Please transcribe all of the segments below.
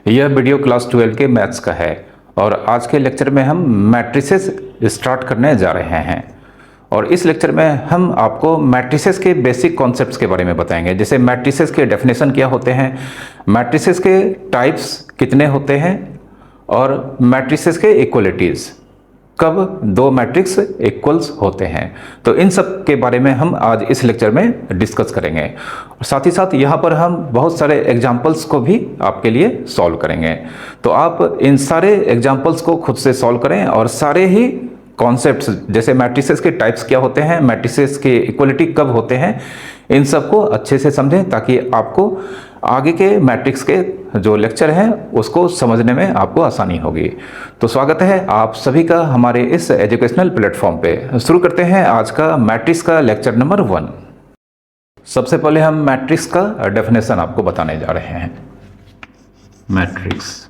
यह video class 12 के maths का है और आज के लेक्चर में हम मैट्रिसेस स्टार्ट करने जा रहे हैं। और इस लेक्चर में हम आपको मैट्रिसेस के बेसिक कॉन्सेप्ट्स के बारे में बताएंगे, जैसे मैट्रिसेस के डेफिनेशन क्या होते हैं, मैट्रिसेस के टाइप्स कितने होते हैं और मैट्रिसेस के इक्वलिटीज़, कब दो मैट्रिक्स इक्वल्स होते हैं। तो इन सब के बारे में हम आज इस लेक्चर में डिस्कस करेंगे। और साथ ही साथ यहाँ पर हम बहुत सारे एग्जाम्पल्स को भी आपके लिए सॉल्व करेंगे। तो आप इन सारे एग्जाम्पल्स को खुद से सॉल्व करें और सारे ही कॉन्सेप्ट्स, जैसे मैट्रिसेस के टाइप्स क्या होते हैं, मैट्रिसेस के इक्वलिटी कब होते हैं, इन सब को अच्छे से समझें ताकि आपको आगे के मैट्रिक्स के जो लेक्चर हैं उसको समझने में आपको आसानी होगी। तो स्वागत है आप सभी का हमारे इस एजुकेशनल प्लेटफॉर्म पे। शुरू करते हैं आज का मैट्रिक्स का लेक्चर नंबर 1। सबसे पहले हम मैट्रिक्स का डेफिनेशन आपको बताने जा रहे हैं। मैट्रिक्स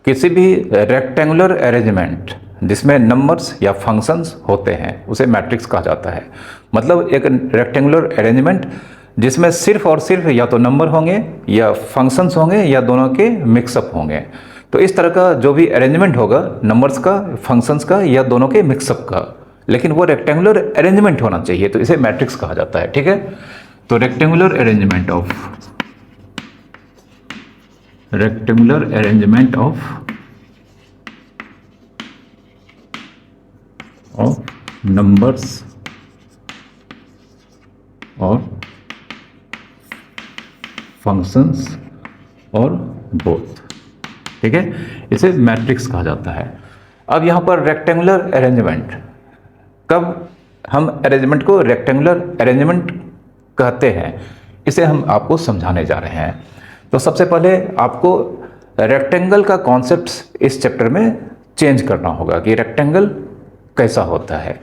किसी भी रेक्टेंगुलर अरेंजमेंट जिसमें नंबर्स या फंक्शंस होते हैं उसे मैट्रिक्स कहा जाता है। मतलब एक रेक्टेंगुलर अरेंजमेंट जिसमें सिर्फ और सिर्फ या तो नंबर होंगे या फंक्शंस होंगे या दोनों के मिक्सअप होंगे। तो इस तरह का जो भी अरेंजमेंट होगा, नंबर्स का, फंक्शंस का या दोनों के मिक्सअप का, लेकिन वो रेक्टेंगुलर अरेंजमेंट होना चाहिए, तो इसे मैट्रिक्स कहा जाता है। ठीक है, तो रेक्टेंगुलर अरेंजमेंट ऑफ नंबर्स और फंक्शंस और बोथ। ठीक है, इसे मैट्रिक्स कहा जाता है। अब यहाँ पर रेक्टेंगुलर अरेंजमेंट, कब हम अरेंजमेंट को रेक्टेंगुलर अरेंजमेंट कहते हैं, इसे हम आपको समझाने जा रहे हैं। तो सबसे पहले आपको रेक्टेंगल का कॉन्सेप्ट इस चैप्टर में चेंज करना होगा कि रेक्टेंगल कैसा होता है।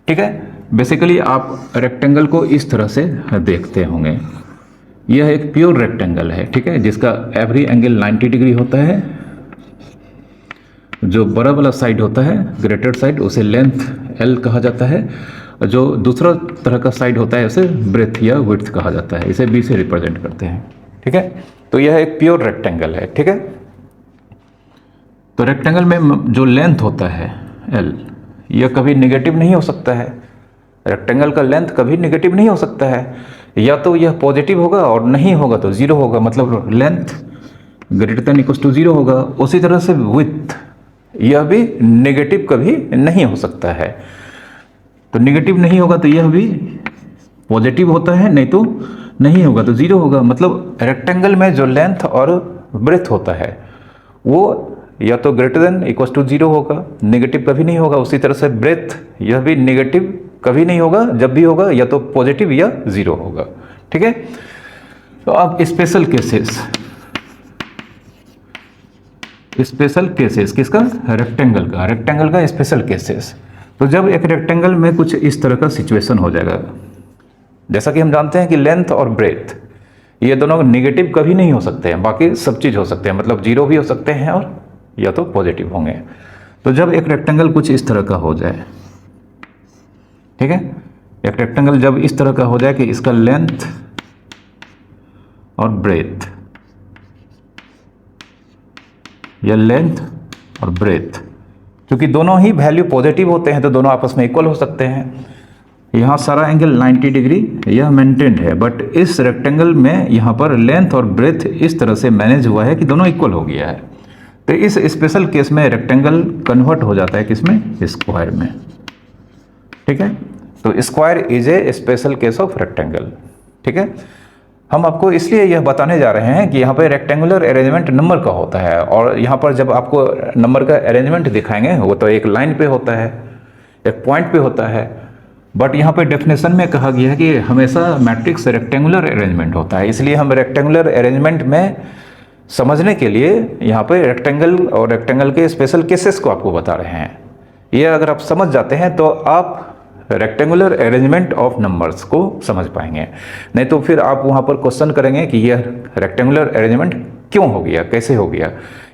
ठीक है, बेसिकली आप रेक्टेंगल को इस तरह से देखते होंगे। यह एक प्योर रेक्टेंगल है, ठीक है, जिसका एवरी एंगल 90 डिग्री होता है। जो बड़ा वाला साइड होता है, ग्रेटर साइड, उसे लेंथ L कहा जाता है। जो दूसरा तरह का साइड होता है उसे ब्रेथ या विड्थ कहा जाता है। इसे B से रिप्रेजेंट करते हैं। ठीक है, तो यह एक प्योर रेक्टेंगल है। ठीक है, तो रेक्टेंगल में जो लेंथ होता है L, यह कभी नेगेटिव नहीं हो सकता है। रेक्टेंगल का लेंथ कभी नेगेटिव नहीं हो सकता है। या तो यह पॉजिटिव होगा और नहीं होगा तो जीरो होगा, मतलब length greater than equal to zero होगा। उसी तरह से विड्थ, यह भी नेगेटिव कभी नहीं हो सकता है। तो नेगेटिव नहीं होगा तो यह भी पॉजिटिव होता है, नहीं तो नहीं होगा तो जीरो होगा। मतलब रेक्टेंगल में जो लेंथ और ब्रेथ होता है वो या तो greater than equal to zero होगा, नेगेटिव कभी नहीं होगा। उसी तरह से ब्रेथ, यह भी नेगेटिव कभी नहीं होगा, जब भी होगा या तो पॉजिटिव या जीरो होगा। ठीक है, तो अब स्पेशल केसेस किसका? रेक्टेंगल का स्पेशल केसेस। तो जब एक रेक्टेंगल में कुछ इस तरह का सिचुएशन हो जाएगा, जैसा कि हम जानते हैं कि लेंथ और ब्रेथ ये दोनों नेगेटिव कभी नहीं हो सकते हैं, बाकी सब चीज़ हो सकते हैं, मतलब जीरो भी हो सकते हैं और या तो पॉजिटिव होंगे। तो जब एक रेक्टेंगल कुछ इस तरह का हो जाए, ठीक है, एक रेक्टेंगल जब इस तरह का हो जाए कि इसका लेंथ और ब्रेथ, या लेंथ और ब्रेथ, क्योंकि दोनों ही वैल्यू पॉजिटिव होते हैं तो दोनों आपस में इक्वल हो सकते हैं। यहाँ सारा एंगल 90 डिग्री यह मेंटेन्ड है, बट इस रेक्टेंगल में यहाँ पर लेंथ और ब्रेथ इस तरह से मैनेज हुआ है कि दोनों इक्वल हो गया है। तो इस स्पेशल केस में रेक्टेंगल कन्वर्ट हो जाता है किसमें? स्क्वायर में। ठीक है, तो square is a special case of rectangle. ठीक है, हम आपको इसलिए यह बताने जा रहे हैं कि यहाँ पे रेक्टेंगुलर अरेंजमेंट नंबर का होता है, और यहाँ पर जब आपको नंबर का अरेंजमेंट दिखाएंगे वो तो एक लाइन पे होता है, एक पॉइंट पे होता है। बट यहाँ पे डेफिनेशन में कहा गया है कि हमेशा मैट्रिक्स रेक्टेंगुलर अरेंजमेंट होता है। इसलिए हम रेक्टेंगुलर अरेंजमेंट में समझने के लिए यहाँ पे रेक्टेंगल और रेक्टेंगल के स्पेशल केसेस को आपको बता रहे हैं। ये अगर आप समझ जाते हैं तो आप रेक्टेंगुलर अरेंजमेंट ऑफ नंबर्स को समझ पाएंगे। नहीं तो फिर आप वहाँ पर क्वेश्चन करेंगे कि यह रेक्टेंगुलर अरेंजमेंट क्यों हो गया, कैसे हो गया।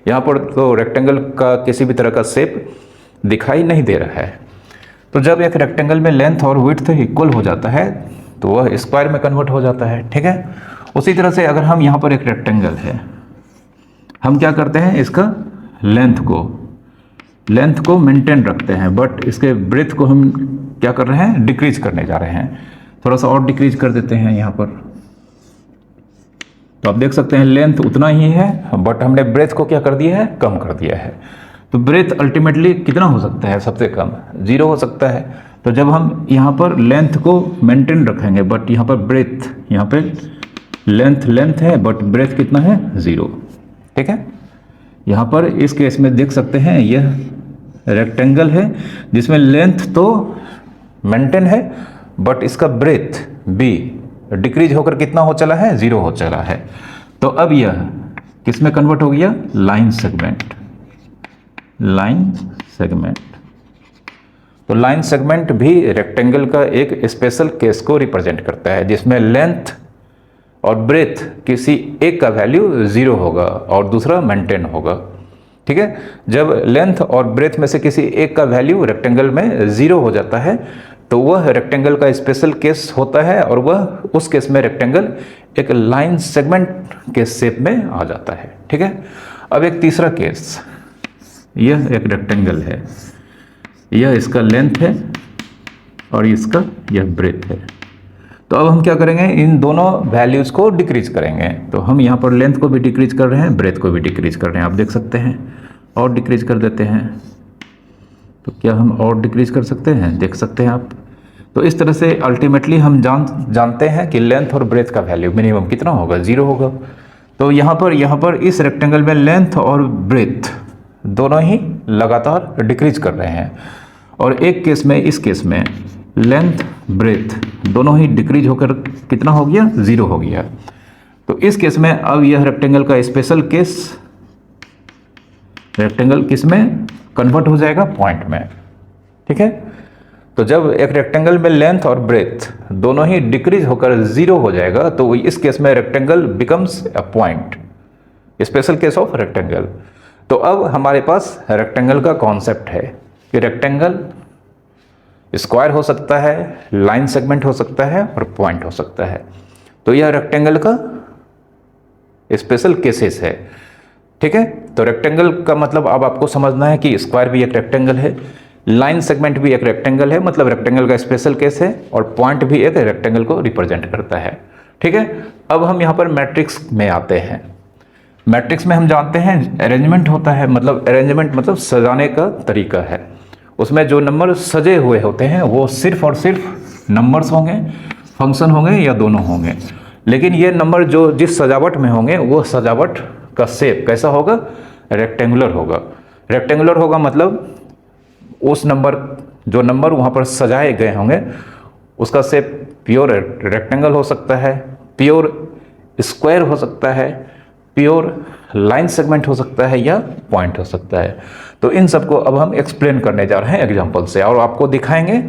यहाँ पर तो रेक्टेंगल का किसी भी तरह का शेप दिखाई नहीं दे रहा है। तो जब एक रेक्टेंगल में लेंथ और विड्थ इक्वल हो जाता है तो वह स्क्वायर में कन्वर्ट हो जाता है, ठीक है। उसी तरह से अगर हम यहाँ पर एक रेक्टेंगल है, हम क्या करते हैं, इसका लेंथ को मेंटेन रखते हैं, बट इसके ब्रेथ को हम क्या कर रहे हैं, डिक्रीज करने जा रहे हैं। थोड़ा सा और डिक्रीज कर देते हैं यहाँ पर, तो आप देख सकते हैं लेंथ उतना ही है, बट हमने ब्रेथ को क्या कर दिया है, कम कर दिया है। तो ब्रेथ अल्टीमेटली कितना हो सकता है, सबसे कम 0 हो सकता है। तो जब हम यहाँ पर लेंथ को मेंटेन रखेंगे, बट यहाँ पर ब्रेथ, यहाँ पे लेंथ है बट ब्रेथ कितना है, 0, ठीक है। यहाँ पर इस केस में देख सकते हैं यह रेक्टेंगल है जिसमें लेंथ तो मेंटेन है, बट इसका ब्रेथ भी डिक्रीज होकर कितना हो चला है, 0 हो चला है। तो अब यह किस में कन्वर्ट हो गया, लाइन सेगमेंट। तो लाइन सेगमेंट भी रेक्टेंगल का एक स्पेशल केस को रिप्रेजेंट करता है, जिसमें लेंथ और ब्रेथ किसी एक का वैल्यू 0 होगा और दूसरा मेंटेन होगा, ठीक है। जब लेंथ और ब्रेथ में से किसी एक का वैल्यू रेक्टेंगल में 0 हो जाता है तो वह रेक्टेंगल का स्पेशल केस होता है, और वह उस केस में रेक्टेंगल एक लाइन सेगमेंट के शेप में आ जाता है, ठीक है। अब एक तीसरा केस, यह एक रेक्टेंगल है, यह इसका लेंथ है और इसका यह ब्रेथ है। तो अब हम क्या करेंगे, इन दोनों वैल्यूज़ को डिक्रीज करेंगे। तो हम यहाँ पर लेंथ को भी डिक्रीज कर रहे हैं, ब्रेथ को भी डिक्रीज कर रहे हैं, आप देख सकते हैं, और डिक्रीज कर देते हैं। तो क्या हम और डिक्रीज कर सकते हैं, देख सकते हैं आप। तो इस तरह से अल्टीमेटली हम जानते हैं कि लेंथ और ब्रेथ का वैल्यू मिनिमम कितना होगा, 0 होगा। तो यहाँ पर इस रेक्टेंगल में लेंथ और ब्रेथ दोनों ही लगातार डिक्रीज कर रहे हैं, और एक केस में, इस केस में लेंथ ब्रेथ दोनों ही डिक्रीज होकर कितना हो गया, 0 हो गया। तो इस केस में अब यह रेक्टेंगल का स्पेशल केस, रेक्टेंगल किस में कन्वर्ट हो जाएगा, पॉइंट में, ठीक है। तो जब एक रेक्टेंगल में लेंथ और ब्रेथ दोनों ही डिक्रीज होकर 0 हो जाएगा तो इस केस में rectangle becomes a point, special case of rectangle. तो अब हमारे पास रेक्टेंगल का कॉन्सेप्ट है कि रेक्टेंगल स्क्वायर हो सकता है, लाइन सेगमेंट हो सकता है और पॉइंट हो सकता है। तो यह रेक्टेंगल का स्पेशल केसेस है, ठीक है। तो रेक्टेंगल का मतलब अब आपको समझना है कि स्क्वायर भी एक रेक्टेंगल है, लाइन सेगमेंट भी एक रेक्टेंगल है, मतलब रेक्टेंगल का स्पेशल केस है, और पॉइंट भी एक रेक्टेंगल को रिप्रेजेंट करता है, ठीक है। अब हम यहाँ पर मैट्रिक्स में आते हैं। मैट्रिक्स में हम जानते हैं अरेंजमेंट होता है, मतलब अरेंजमेंट मतलब सजाने का तरीका है। उसमें जो नंबर सजे हुए होते हैं वो सिर्फ और सिर्फ नंबर्स होंगे, फंक्शन होंगे या दोनों होंगे। लेकिन ये नंबर जो जिस सजावट में होंगे वो सजावट का शेप कैसा होगा, रेक्टेंगुलर होगा। रेक्टेंगुलर होगा मतलब उस नंबर, जो नंबर वहाँ पर सजाए गए होंगे उसका शेप प्योर रेक्टेंगल हो सकता है, प्योर स्क्वायर हो सकता है, प्योर लाइन सेगमेंट हो सकता है, या पॉइंट हो सकता है। तो इन सबको अब हम एक्सप्लेन करने जा रहे हैं एग्जांपल से, और आपको दिखाएंगे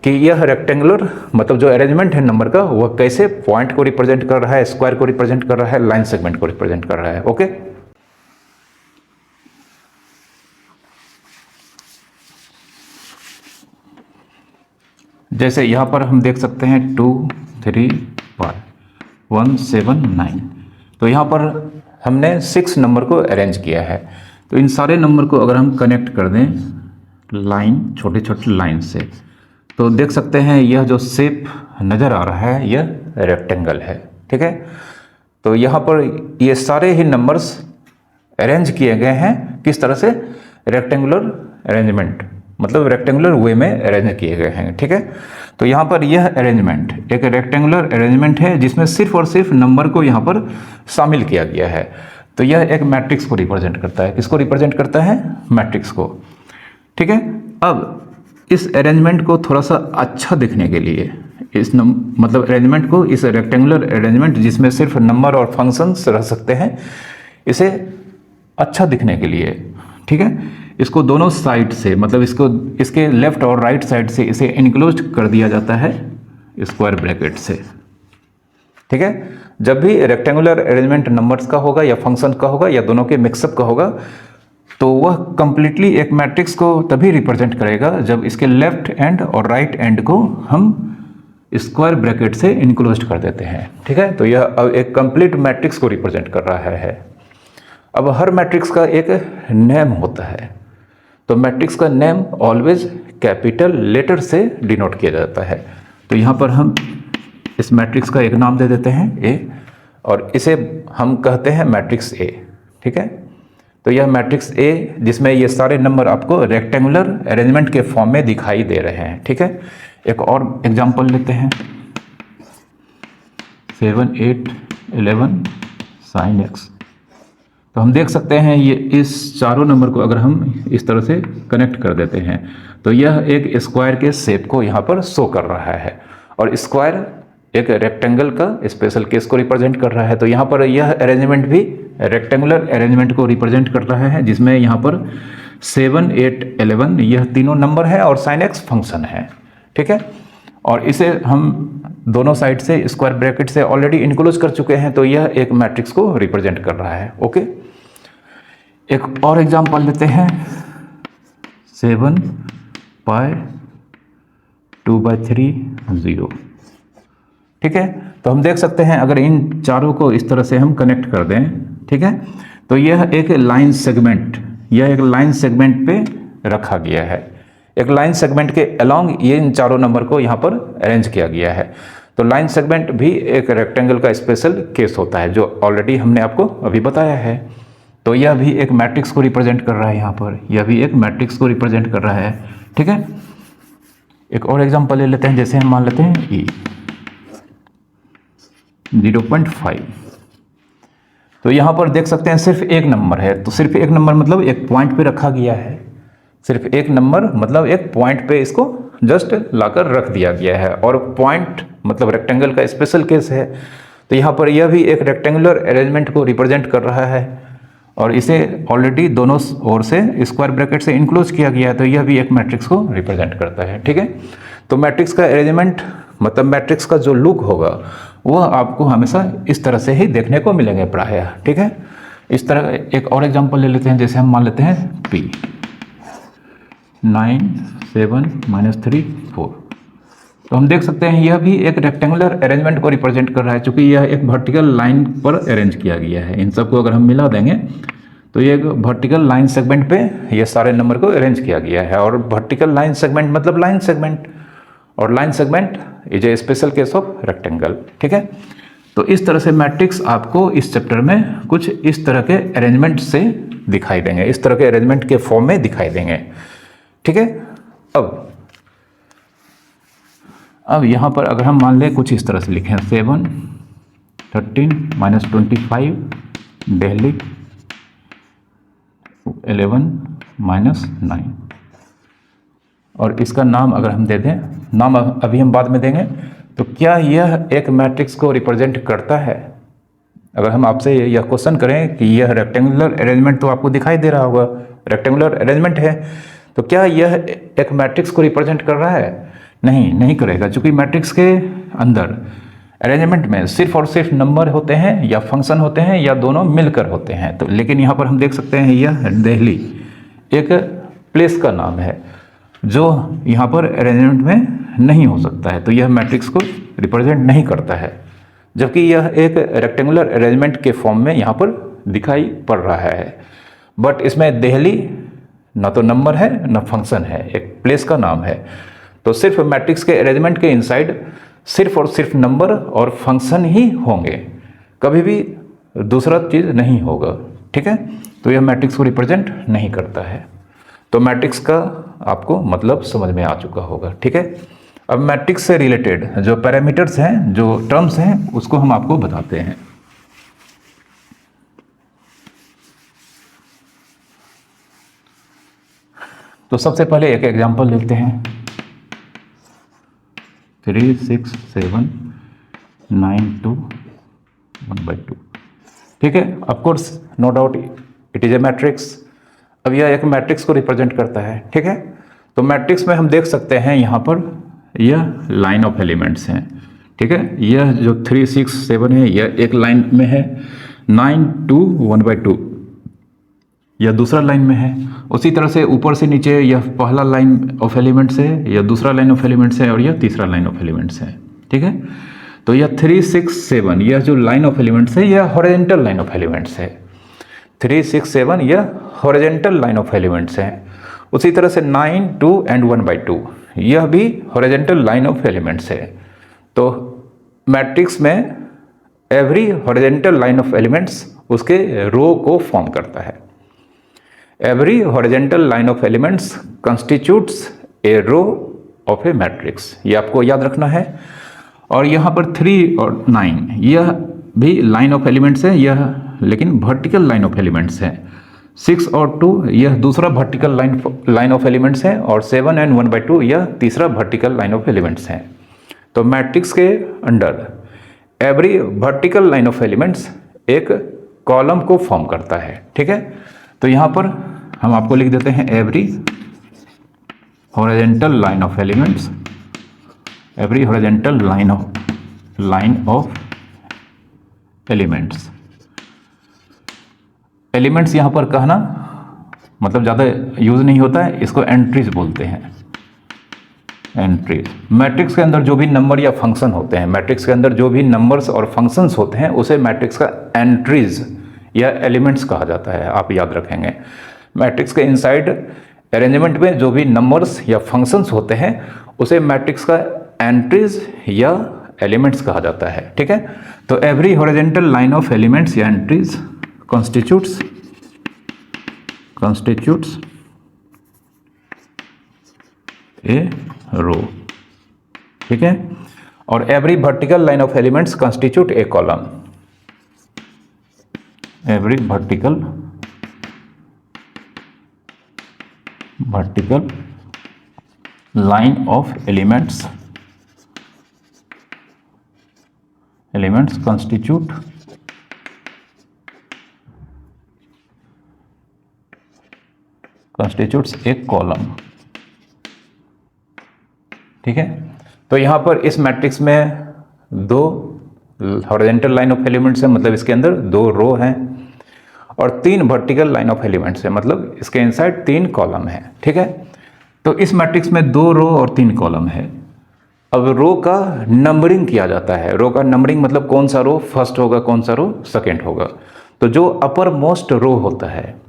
कि यह रेक्टेंगुलर मतलब जो अरेंजमेंट है नंबर का वह कैसे पॉइंट को रिप्रेजेंट कर रहा है, स्क्वायर को रिप्रेजेंट कर रहा है, लाइन सेगमेंट को रिप्रेजेंट कर रहा है। ओके, जैसे यहाँ पर हम देख सकते हैं 2 3 5 1 7 9। तो यहाँ पर हमने 6 नंबर को अरेंज किया है। तो इन सारे नंबर को अगर हम कनेक्ट कर दें लाइन, छोटे छोटे लाइन से, तो देख सकते हैं यह जो शेप नज़र आ रहा है यह रेक्टेंगल है, ठीक है। तो यहाँ पर ये सारे ही नंबर्स अरेंज किए गए हैं किस तरह से, रेक्टेंगुलर अरेंजमेंट, मतलब रेक्टेंगुलर वे में अरेंज किए गए हैं, ठीक है। तो यहाँ पर यह अरेंजमेंट एक रेक्टेंगुलर अरेंजमेंट है जिसमें सिर्फ और सिर्फ नंबर को यहाँ पर शामिल किया गया है। तो यह एक मैट्रिक्स को रिप्रेजेंट करता है। किसको रिप्रेजेंट करता है, मैट्रिक्स को, ठीक है। अब इस अरेंजमेंट को थोड़ा सा अच्छा दिखने के लिए, इस मतलब अरेंजमेंट को, इस रेक्टेंगुलर अरेंजमेंट जिसमें सिर्फ नंबर और फंक्शंस रह सकते हैं, इसे अच्छा दिखने के लिए, ठीक है, इसको दोनों साइड से, मतलब इसको इसके लेफ्ट और राइट साइड से इसे इनक्लोज कर दिया जाता है स्क्वायर ब्रैकेट से, ठीक है। जब भी रेक्टेंगुलर अरेंजमेंट नंबर्स का होगा या फंक्शन का होगा या दोनों के मिक्सअप का होगा तो वह कंप्लीटली एक मैट्रिक्स को तभी रिप्रेजेंट करेगा जब इसके लेफ्ट एंड और राइट एंड को हम स्क्वायर ब्रैकेट से इनक्लोज कर देते हैं। ठीक है, तो यह अब एक कंप्लीट मैट्रिक्स को रिप्रेजेंट कर रहा है। अब हर मैट्रिक्स का एक नेम होता है, तो मैट्रिक्स का नेम ऑलवेज कैपिटल लेटर से डिनोट किया जाता है। तो यहाँ पर हम इस मैट्रिक्स का एक नाम दे देते हैं ए, और इसे हम कहते हैं मैट्रिक्स ए। ठीक है, तो यह मैट्रिक्स ए जिसमें ये सारे नंबर आपको रेक्टेंगुलर अरेंजमेंट के फॉर्म में दिखाई दे रहे हैं। ठीक है, एक और एग्जांपल लेते हैं, 7 8 11 sin x। तो हम देख सकते हैं ये इस चारों नंबर को अगर हम इस तरह से कनेक्ट कर देते हैं तो यह एक स्क्वायर के शेप को यहाँ पर शो कर रहा है, और स्क्वायर एक रेक्टेंगल का स्पेशल केस को रिप्रेजेंट कर रहा है। तो यहाँ पर यह अरेंजमेंट भी रेक्टेंगुलर अरेंजमेंट को रिप्रेजेंट कर रहा है, जिसमें यहाँ पर 7 8 11 यह तीनों नंबर है और sin x फंक्शन है। ठीक है, और इसे हम दोनों साइड से स्क्वायर ब्रैकेट से ऑलरेडी इनक्लोज कर चुके हैं, तो यह एक मैट्रिक्स को रिप्रेजेंट कर रहा है। ओके, एक और एग्जांपल लेते हैं, 7 पाई 2/3 0। ठीक है, तो हम देख सकते हैं अगर इन चारों को इस तरह से हम कनेक्ट कर दें, ठीक है, तो यह एक लाइन सेगमेंट, यह एक लाइन सेगमेंट पे रखा गया है। एक लाइन सेगमेंट के अलोंग ये इन चारों नंबर को यहाँ पर अरेंज किया गया है। तो लाइन सेगमेंट भी एक रेक्टेंगल का स्पेशल केस होता है, जो ऑलरेडी हमने आपको अभी बताया है। तो यह भी एक मैट्रिक्स को रिप्रेजेंट कर रहा है, यहाँ पर यह भी एक मैट्रिक्स को रिप्रेजेंट कर रहा है। ठीक है, एक और एग्जांपल ले लेते हैं, जैसे हम मान लेते हैं ई 0.5। तो यहाँ पर देख सकते हैं सिर्फ एक नंबर है, तो सिर्फ एक नंबर मतलब एक पॉइंट पे रखा गया है। सिर्फ एक नंबर मतलब एक पॉइंट पे इसको जस्ट लाकर रख दिया गया है, और पॉइंट मतलब रेक्टेंगल का स्पेशल केस है। तो यहाँ पर यह भी एक रेक्टेंगुलर अरेंजमेंट को रिप्रेजेंट कर रहा है, और इसे ऑलरेडी दोनों ओर से स्क्वायर ब्रैकेट से इनक्लोज किया गया है, तो यह भी एक मैट्रिक्स को रिप्रेजेंट करता है। ठीक है, तो मैट्रिक्स का अरेंजमेंट मतलब मैट्रिक्स का जो लुक होगा वह आपको हमेशा इस तरह से ही देखने को मिलेंगे प्रायः। ठीक है, इस तरह एक और एग्जांपल ले लेते हैं, जैसे हम मान लेते हैं P 9 7 -3 4। तो हम देख सकते हैं यह भी एक रेक्टेंगुलर अरेंजमेंट को रिप्रेजेंट कर रहा है, क्योंकि यह एक वर्टिकल लाइन पर अरेंज किया गया है। इन सबको अगर हम मिला देंगे तो ये एक वर्टिकल लाइन सेगमेंट पे ये सारे नंबर को अरेंज किया गया है, और वर्टिकल लाइन सेगमेंट मतलब लाइन सेगमेंट, और line segment is a special case of rectangle. ठीक है, तो इस तरह से मैट्रिक्स आपको इस चैप्टर में कुछ इस तरह के अरेंजमेंट से दिखाई देंगे, इस तरह के अरेंजमेंट के फॉर्म में दिखाई देंगे। ठीक है, अब यहाँ पर अगर हम मान लें कुछ इस तरह से लिखें, 7 13 -25 दिल्ली 11 -9, और इसका नाम अगर हम दे दें, नाम अभी हम बाद में देंगे, तो क्या यह एक मैट्रिक्स को रिप्रेजेंट करता है? अगर हम आपसे यह क्वेश्चन करें कि यह रेक्टेंगुलर अरेंजमेंट तो आपको दिखाई दे रहा होगा, रेक्टेंगुलर अरेंजमेंट है, तो क्या यह एक मैट्रिक्स को रिप्रेजेंट कर रहा है? नहीं करेगा, क्योंकि मैट्रिक्स के अंदर अरेंजमेंट में सिर्फ और सिर्फ नंबर होते हैं या फंक्शन होते हैं या दोनों मिलकर होते हैं। तो लेकिन यहाँ पर हम देख सकते हैं यह दिल्ली एक प्लेस का नाम है जो यहाँ पर अरेंजमेंट में नहीं हो सकता है, तो यह मैट्रिक्स को रिप्रेजेंट नहीं करता है, जबकि यह एक रेक्टेंगुलर अरेंजमेंट के फॉर्म में यहाँ पर दिखाई पड़ रहा है। बट इसमें दिल्ली ना तो नंबर है ना फंक्शन है, एक प्लेस का नाम है। तो सिर्फ मैट्रिक्स के अरेंजमेंट के इनसाइड सिर्फ और सिर्फ नंबर और फंक्शन ही होंगे, कभी भी दूसरा चीज़ नहीं होगा। ठीक है, तो यह मैट्रिक्स को रिप्रेजेंट नहीं करता है। तो मैट्रिक्स का आपको मतलब समझ में आ चुका होगा। ठीक है, अब मैट्रिक्स से रिलेटेड जो पैरामीटर्स हैं, जो टर्म्स हैं, उसको हम आपको बताते हैं। तो सबसे पहले एक एग्जांपल लेते हैं, 3 6 7 9 2 1/2। ठीक है, of course no doubt it is a matrix. अब यह एक मैट्रिक्स को रिप्रेजेंट करता है। ठीक है, तो मैट्रिक्स में हम देख सकते हैं यहाँ पर यह लाइन ऑफ एलिमेंट्स हैं। ठीक है, यह जो 3 6 7 है यह एक लाइन में है, 9 2 1/2 यह दूसरा लाइन में है। उसी तरह से ऊपर से नीचे यह पहला लाइन ऑफ एलिमेंट्स है, यह दूसरा लाइन ऑफ एलिमेंट्स है, और यह तीसरा लाइन ऑफ एलिमेंट्स है। ठीक है। तो यह 3 6 7 यह जो लाइन ऑफ एलिमेंट्स है यह हॉरिजॉन्टल लाइन ऑफ एलिमेंट्स है। 3 6 7 यह हॉरिजॉन्टल लाइन ऑफ एलिमेंट्स है। उसी तरह से 9 2 एंड 1/2 यह भी हॉरिजॉन्टल लाइन ऑफ एलिमेंट्स है। तो मैट्रिक्स में every horizontal line of elements उसके रो को फॉर्म करता है। Every horizontal line of elements constitutes a row of a matrix, ये आपको याद रखना है। और यहाँ पर 3 और 9 यह भी लाइन ऑफ एलिमेंट्स है, यह लेकिन वर्टिकल लाइन ऑफ एलिमेंट्स है। 6 और 2 यह दूसरा वर्टिकल लाइन ऑफ एलिमेंट्स है, और 7 एंड 1/2 यह तीसरा वर्टिकल लाइन ऑफ एलिमेंट्स है। तो मैट्रिक्स के under every vertical line of elements एक कॉलम को फॉर्म करता है, ठीक है। तो यहाँ पर हम आपको लिख देते हैं every horizontal line of elements, every horizontal line of elements. Elements यहाँ पर कहना मतलब ज़्यादा यूज नहीं होता है, इसको एंट्रीज बोलते हैं, एंट्रीज। मैट्रिक्स के अंदर जो भी नंबर या फंक्शन होते हैं, मैट्रिक्स के अंदर जो भी नंबर्स और फंक्शंस होते हैं उसे मैट्रिक्स का एंट्रीज या एलिमेंट्स कहा जाता है, आप याद रखेंगे। मैट्रिक्स के इनसाइड अरेंजमेंट में जो भी नंबर्स या फंक्शंस होते हैं उसे मैट्रिक्स का एंट्रीज या एलिमेंट्स कहा जाता है, ठीक है। तो every horizontal line of elements या एंट्रीज constitutes a row, ठीक है। और every vertical line of elements constitute A column, every vertical line of elements constitutes A column, ठीक है। तो यहाँ पर इस मैट्रिक्स में 2 हॉरिजॉन्टल लाइन ऑफ एलिमेंट्स है, मतलब इसके अंदर 2 रो हैं, और 3 वर्टिकल लाइन ऑफ एलिमेंट्स है, मतलब इसके इनसाइड 3 कॉलम है, ठीक है। तो इस मैट्रिक्स में 2 रो और 3 कॉलम है। अब रो का नंबरिंग किया जाता है। रो का नंबरिंग मतलब कौन सा रो फर्स्ट होगा, कौन सा रो सेकेंड होगा। तो जो अपर मोस्ट रो होता है,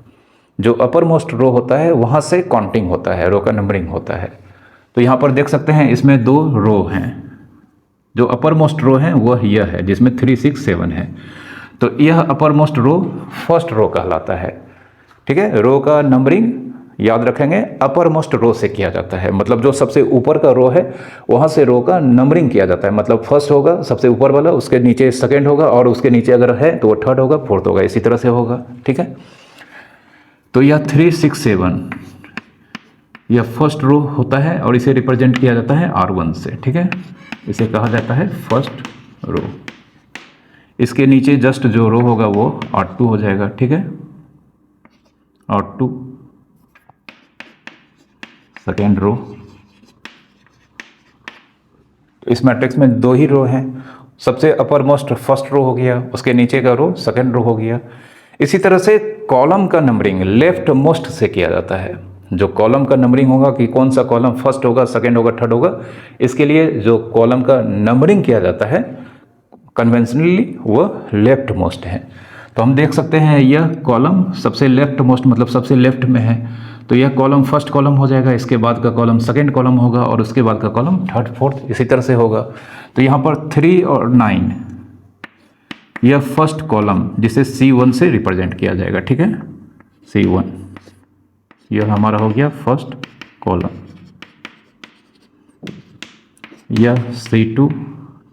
जो अपर मोस्ट रो होता है वहाँ से काउंटिंग होता है, रो का नंबरिंग होता है। तो यहाँ पर देख सकते हैं इसमें 2 रो हैं। जो अपर मोस्ट रो है वह यह है जिसमें 3 6 7 है। तो यह upper most row first row कहलाता है, ठीक है। रो का नंबरिंग याद रखेंगे अपर मोस्ट रो से किया जाता है, मतलब जो सबसे ऊपर का रो है वहाँ से रो का नंबरिंग किया जाता है। मतलब फर्स्ट होगा सबसे ऊपर वाला, उसके नीचे सेकेंड होगा, और उसके नीचे अगर है तो वो थर्ड होगा, फोर्थ होगा, इसी तरह से होगा, ठीक है। तो यह 3 6 7 यह फर्स्ट रो होता है और इसे रिप्रेजेंट किया जाता है R1 से, ठीक है। इसे कहा जाता है फर्स्ट रो। इसके नीचे जस्ट जो रो होगा वो R2 हो जाएगा, ठीक है। R2 second row. तो इस मैट्रिक्स में 2 ही रो हैं। सबसे अपर मोस्ट फर्स्ट रो हो गया, उसके नीचे का रो सेकेंड रो हो गया। इसी तरह से कॉलम का नंबरिंग लेफ्ट मोस्ट से किया जाता है। जो कॉलम का नंबरिंग होगा कि कौन सा कॉलम फर्स्ट होगा, सेकंड होगा, थर्ड होगा, इसके लिए जो कॉलम का नंबरिंग किया जाता है कन्वेंशनली वह लेफ्ट मोस्ट है। तो हम देख सकते हैं यह कॉलम सबसे लेफ्ट मोस्ट मतलब सबसे लेफ्ट में है, तो यह कॉलम फर्स्ट कॉलम हो जाएगा, इसके बाद का कॉलम सेकंड कॉलम होगा, और उसके बाद का कॉलम थर्ड फोर्थ, इसी तरह से होगा। तो यहाँ पर 3 और 9 यह फर्स्ट कॉलम जिसे C1 से रिप्रेजेंट किया जाएगा, ठीक है। C1 यह हमारा हो गया फर्स्ट कॉलम, यह C2,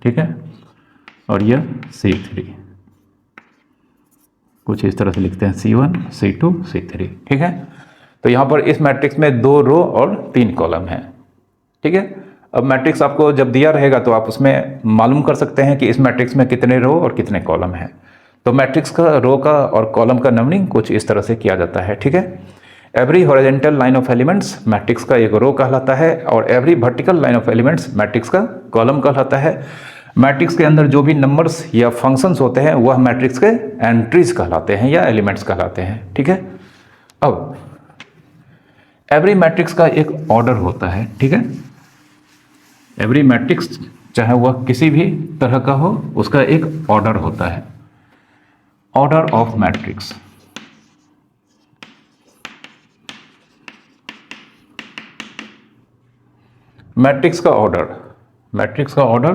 ठीक है, और यह C3। कुछ इस तरह से लिखते हैं C1 C2 C3, ठीक है। तो यहाँ पर इस मैट्रिक्स में 2 रो और 3 कॉलम है, ठीक है। अब मैट्रिक्स आपको जब दिया रहेगा तो आप उसमें मालूम कर सकते हैं कि इस मैट्रिक्स में कितने रो और कितने कॉलम हैं। तो मैट्रिक्स का रो का और कॉलम का नंबरिंग कुछ इस तरह से किया जाता है, ठीक है। Every horizontal line of elements matrix का एक रो कहलाता है, और every vertical line of elements matrix का कॉलम कहलाता है। मैट्रिक्स के अंदर जो भी नंबर्स या फंक्शंस होते हैं वह मैट्रिक्स के एंट्रीज कहलाते हैं या एलिमेंट्स कहलाते हैं, ठीक है। अब एवरी मैट्रिक्स का एक ऑर्डर होता है, ठीक है। एवरी मैट्रिक्स चाहे वह किसी भी तरह का हो, उसका एक ऑर्डर होता है, ऑर्डर ऑफ मैट्रिक्स। मैट्रिक्स का ऑर्डर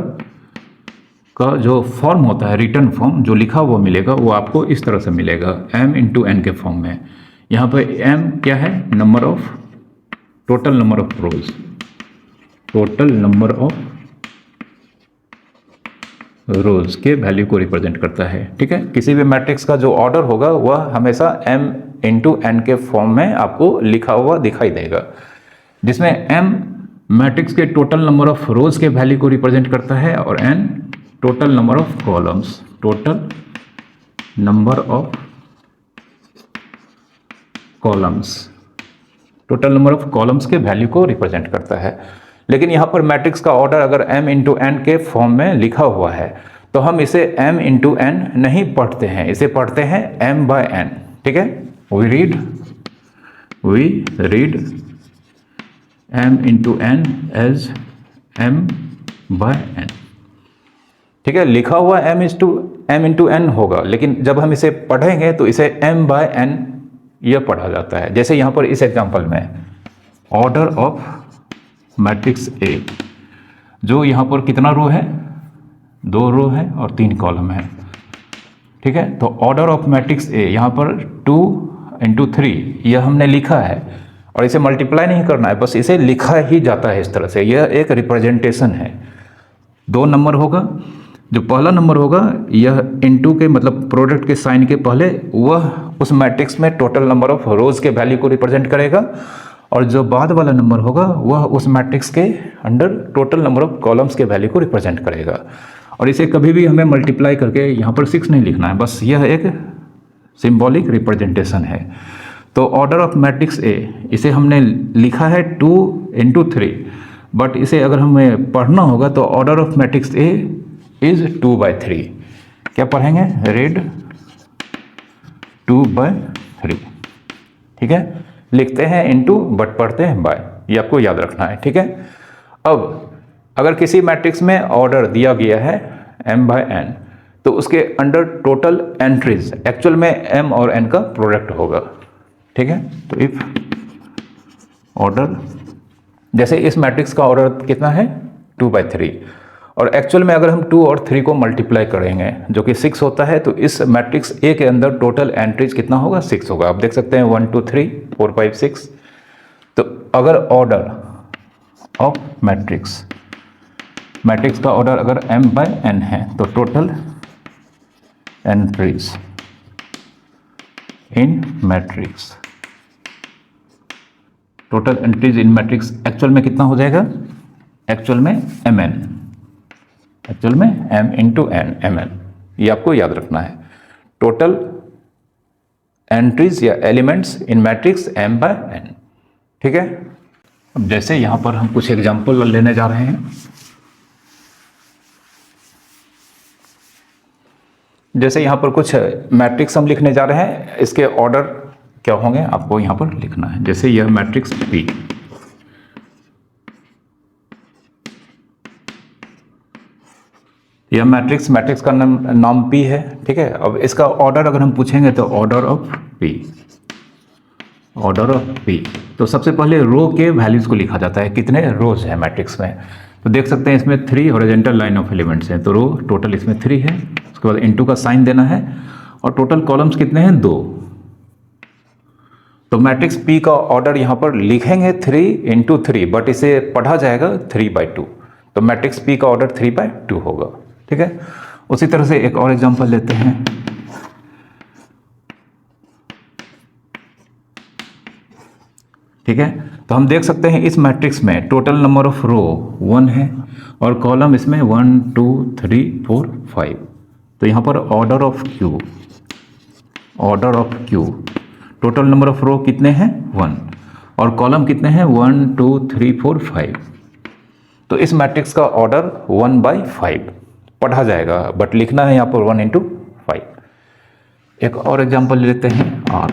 का जो फॉर्म होता है, रिटर्न फॉर्म जो लिखा हुआ मिलेगा, वो आपको इस तरह से मिलेगा, m इंटू एन के फॉर्म में। यहाँ पर m क्या है, number of, total number of rose, total number of रोज के वैल्यू को रिप्रेजेंट करता है। ठीक है, किसी भी मैट्रिक्स का जो ऑर्डर होगा वह हमेशा m इंटू एन के फॉर्म में आपको लिखा हुआ दिखाई देगा, जिसमें m मैट्रिक्स के टोटल नंबर ऑफ रोज के वैल्यू को रिप्रेजेंट करता है और n total number of columns, total number of columns, total number of columns के वैल्यू को रिप्रेजेंट करता है। लेकिन यहाँ पर मैट्रिक्स का ऑर्डर अगर m इंटू एन के फॉर्म में लिखा हुआ है तो हम इसे m इंटू एन नहीं पढ़ते हैं, इसे पढ़ते हैं m बाय n। ठीक है, we read m into n as m by n। ठीक है, लिखा हुआ m इंटू एन होगा, लेकिन जब हम इसे पढ़ेंगे तो इसे m बाय n यह पढ़ा जाता है। जैसे यहाँ पर इस एग्जांपल में ऑर्डर ऑफ मैट्रिक्स A, जो यहाँ पर कितना रो है, 2 रो है और 3 कॉलम है। ठीक है, तो ऑर्डर ऑफ मैट्रिक्स A यहाँ पर 2 इंटू 3 यह हमने लिखा है और इसे मल्टीप्लाई नहीं करना है, बस इसे लिखा ही जाता है इस तरह से। यह एक रिप्रेजेंटेशन है। 2 नंबर होगा, जो पहला नंबर होगा यह इंटू के मतलब प्रोडक्ट के साइन के पहले वह उस मैट्रिक्स में टोटल नंबर ऑफ रोज के वैल्यू को रिप्रेजेंट करेगा, और जो बाद वाला नंबर होगा वह उस मैट्रिक्स के under total number of columns के वैल्यू को रिप्रेजेंट करेगा। और इसे कभी भी हमें मल्टीप्लाई करके यहाँ पर 6 नहीं लिखना है, बस यह एक सिंबॉलिक रिप्रेजेंटेशन है। तो ऑर्डर ऑफ मैट्रिक्स A, इसे हमने लिखा है 2 इंटू 3, बट इसे अगर हमें पढ़ना होगा तो order of matrix A is 2 by 3। क्या पढ़ेंगे, रीड 2 बाय 3। ठीक है, लिखते हैं इनटू बट पढ़ते हैं बाय, ये आपको याद रखना है। ठीक है, अब अगर किसी मैट्रिक्स में ऑर्डर दिया गया है m बाय n, तो उसके अंडर टोटल एंट्रीज एक्चुअल में m और n का प्रोडक्ट होगा। ठीक है, तो इफ ऑर्डर, जैसे इस मैट्रिक्स का ऑर्डर कितना है 2 बाय 3, और एक्चुअल में अगर हम 2 और 3 को मल्टीप्लाई करेंगे जो कि 6 होता है, तो इस मैट्रिक्स A के अंदर टोटल एंट्रीज कितना होगा, 6 होगा। आप देख सकते हैं 1 2 3 4 5 6। तो अगर ऑर्डर ऑफ मैट्रिक्स का ऑर्डर अगर m बाय n है, तो total entries in matrix, total entries in matrix actual में कितना हो जाएगा, एक्चुअल में mn, एक्चुअल में m इंटू n, mn। ये आपको याद रखना है, टोटल एंट्रीज या elements in matrix m by n। ठीक है, अब जैसे यहां पर हम कुछ एग्जांपल लेने जा रहे हैं। जैसे यहां पर कुछ मैट्रिक्स हम लिखने जा रहे हैं, इसके ऑर्डर क्या होंगे आपको यहां पर लिखना है। जैसे यह मैट्रिक्स P, यह मैट्रिक्स का नाम P है। ठीक है, अब इसका ऑर्डर अगर हम पूछेंगे तो ऑर्डर ऑफ P, तो सबसे पहले रो के वैल्यूज को लिखा जाता है, कितने रोज है मैट्रिक्स में। तो देख सकते हैं इसमें 3 हॉरिजॉन्टल लाइन ऑफ एलिमेंट्स हैं, तो रो टोटल इसमें 3 है। उसके बाद इनटू का साइन देना है, और टोटल कॉलम्स कितने हैं, 2। तो मैट्रिक्स P का ऑर्डर यहाँ पर लिखेंगे 3 इंटू 3, बट इसे पढ़ा जाएगा 3 बाई 2, तो मैट्रिक्स P का ऑर्डर 3 बाई 2 होगा। ठीक है, उसी तरह से एक और एग्जांपल लेते हैं। ठीक है, तो हम देख सकते हैं इस मैट्रिक्स में टोटल नंबर ऑफ रो 1 है और कॉलम इसमें 1 2 3 4 5। तो यहाँ पर order of Q, total number of row कितने हैं 1, और कॉलम कितने हैं 1 2 3 4 5। तो इस मैट्रिक्स का ऑर्डर 1 बाई 5 पढ़ा जाएगा, बट लिखना है यहाँ पर 1 इंटू 5। एक और एग्जांपल लेते हैं R।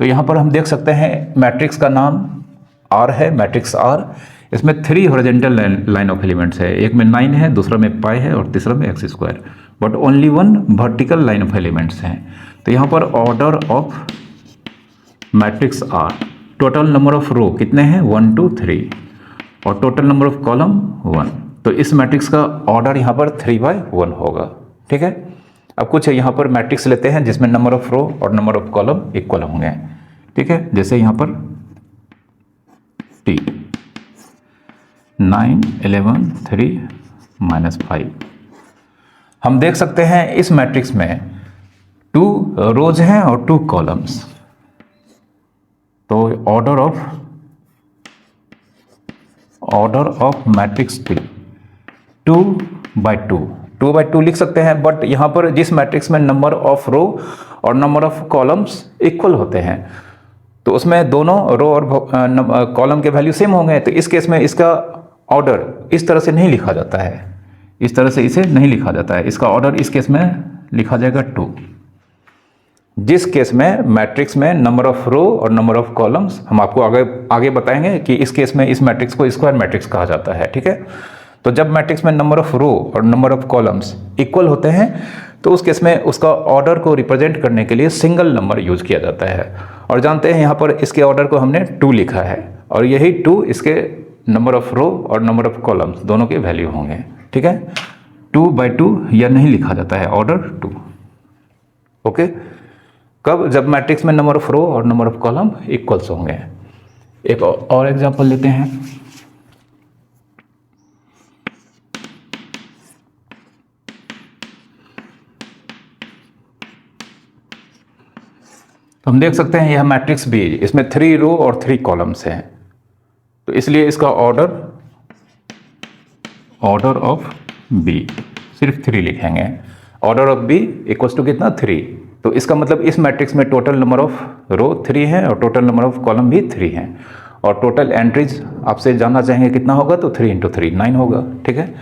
तो यहाँ पर हम देख सकते हैं मैट्रिक्स का नाम आर है, मैट्रिक्स आर, इसमें 3 हॉरिजॉन्टल लाइन ऑफ एलिमेंट्स है, एक में 9 है, दूसरा में पाई है और तीसरा में X square, but only 1 vertical line of elements हैं। तो यहाँ पर order of matrix R, total number of row कितने हैं 1 2 3 और टोटल नंबर ऑफ कॉलम 1। तो इस मैट्रिक्स का ऑर्डर यहाँ पर 3/1 होगा। ठीक है, अब कुछ यहाँ पर मैट्रिक्स लेते हैं जिसमें नंबर ऑफ रो और नंबर ऑफ कॉलम इक्वल होंगे। ठीक है, जैसे यहाँ पर T 9 11 3 -5। हम देख सकते हैं इस मैट्रिक्स में 2 रोज हैं और 2 कॉलम्स। तो ऑर्डर ऑफ मैट्रिक्स T 2/2 लिख सकते हैं, बट यहाँ पर जिस मैट्रिक्स में नंबर ऑफ रो और नंबर ऑफ कॉलम्स इक्वल होते हैं तो उसमें दोनों रो और कॉलम के वैल्यू सेम होंगे। तो इस केस में इसका ऑर्डर इस तरह से नहीं लिखा जाता है, इस तरह से इसे नहीं लिखा जाता है। इसका ऑर्डर इस केस में लिखा जाएगा 2। जिस केस में मैट्रिक्स में नंबर ऑफ रो और नंबर ऑफ कॉलम्स, हम आपको आगे बताएंगे कि इस केस में इस मैट्रिक्स को स्क्वायर मैट्रिक्स कहा जाता है। ठीक है, तो जब मैट्रिक्स में नंबर ऑफ रो और नंबर ऑफ कॉलम्स इक्वल होते हैं तो उस केस में उसका ऑर्डर को रिप्रेजेंट करने के लिए सिंगल नंबर यूज किया जाता है। और जानते हैं यहाँ पर इसके ऑर्डर को हमने 2 लिखा है और यही 2 इसके नंबर ऑफ रो और नंबर ऑफ कॉलम्स दोनों के वैल्यू होंगे। ठीक है, 2/2 यह नहीं लिखा जाता है, ऑर्डर 2। ओके, कब? जब मैट्रिक्स में नंबर ऑफ रो और नंबर ऑफ कॉलम इक्वल्स होंगे। एक और एग्जांपल लेते हैं। तो हम देख सकते हैं यह मैट्रिक्स B, इसमें 3 रो और 3 कॉलम्स हैं, तो इसलिए इसका ऑर्डर ऑफ B सिर्फ 3 लिखेंगे। Order of B equals to कितना 3। तो इसका मतलब इस मैट्रिक्स में टोटल नंबर ऑफ रो 3 है और टोटल नंबर ऑफ कॉलम भी 3 हैं और टोटल एंट्रीज आपसे जानना चाहेंगे कितना होगा, तो 3 × 3 9 होगा। ठीक है,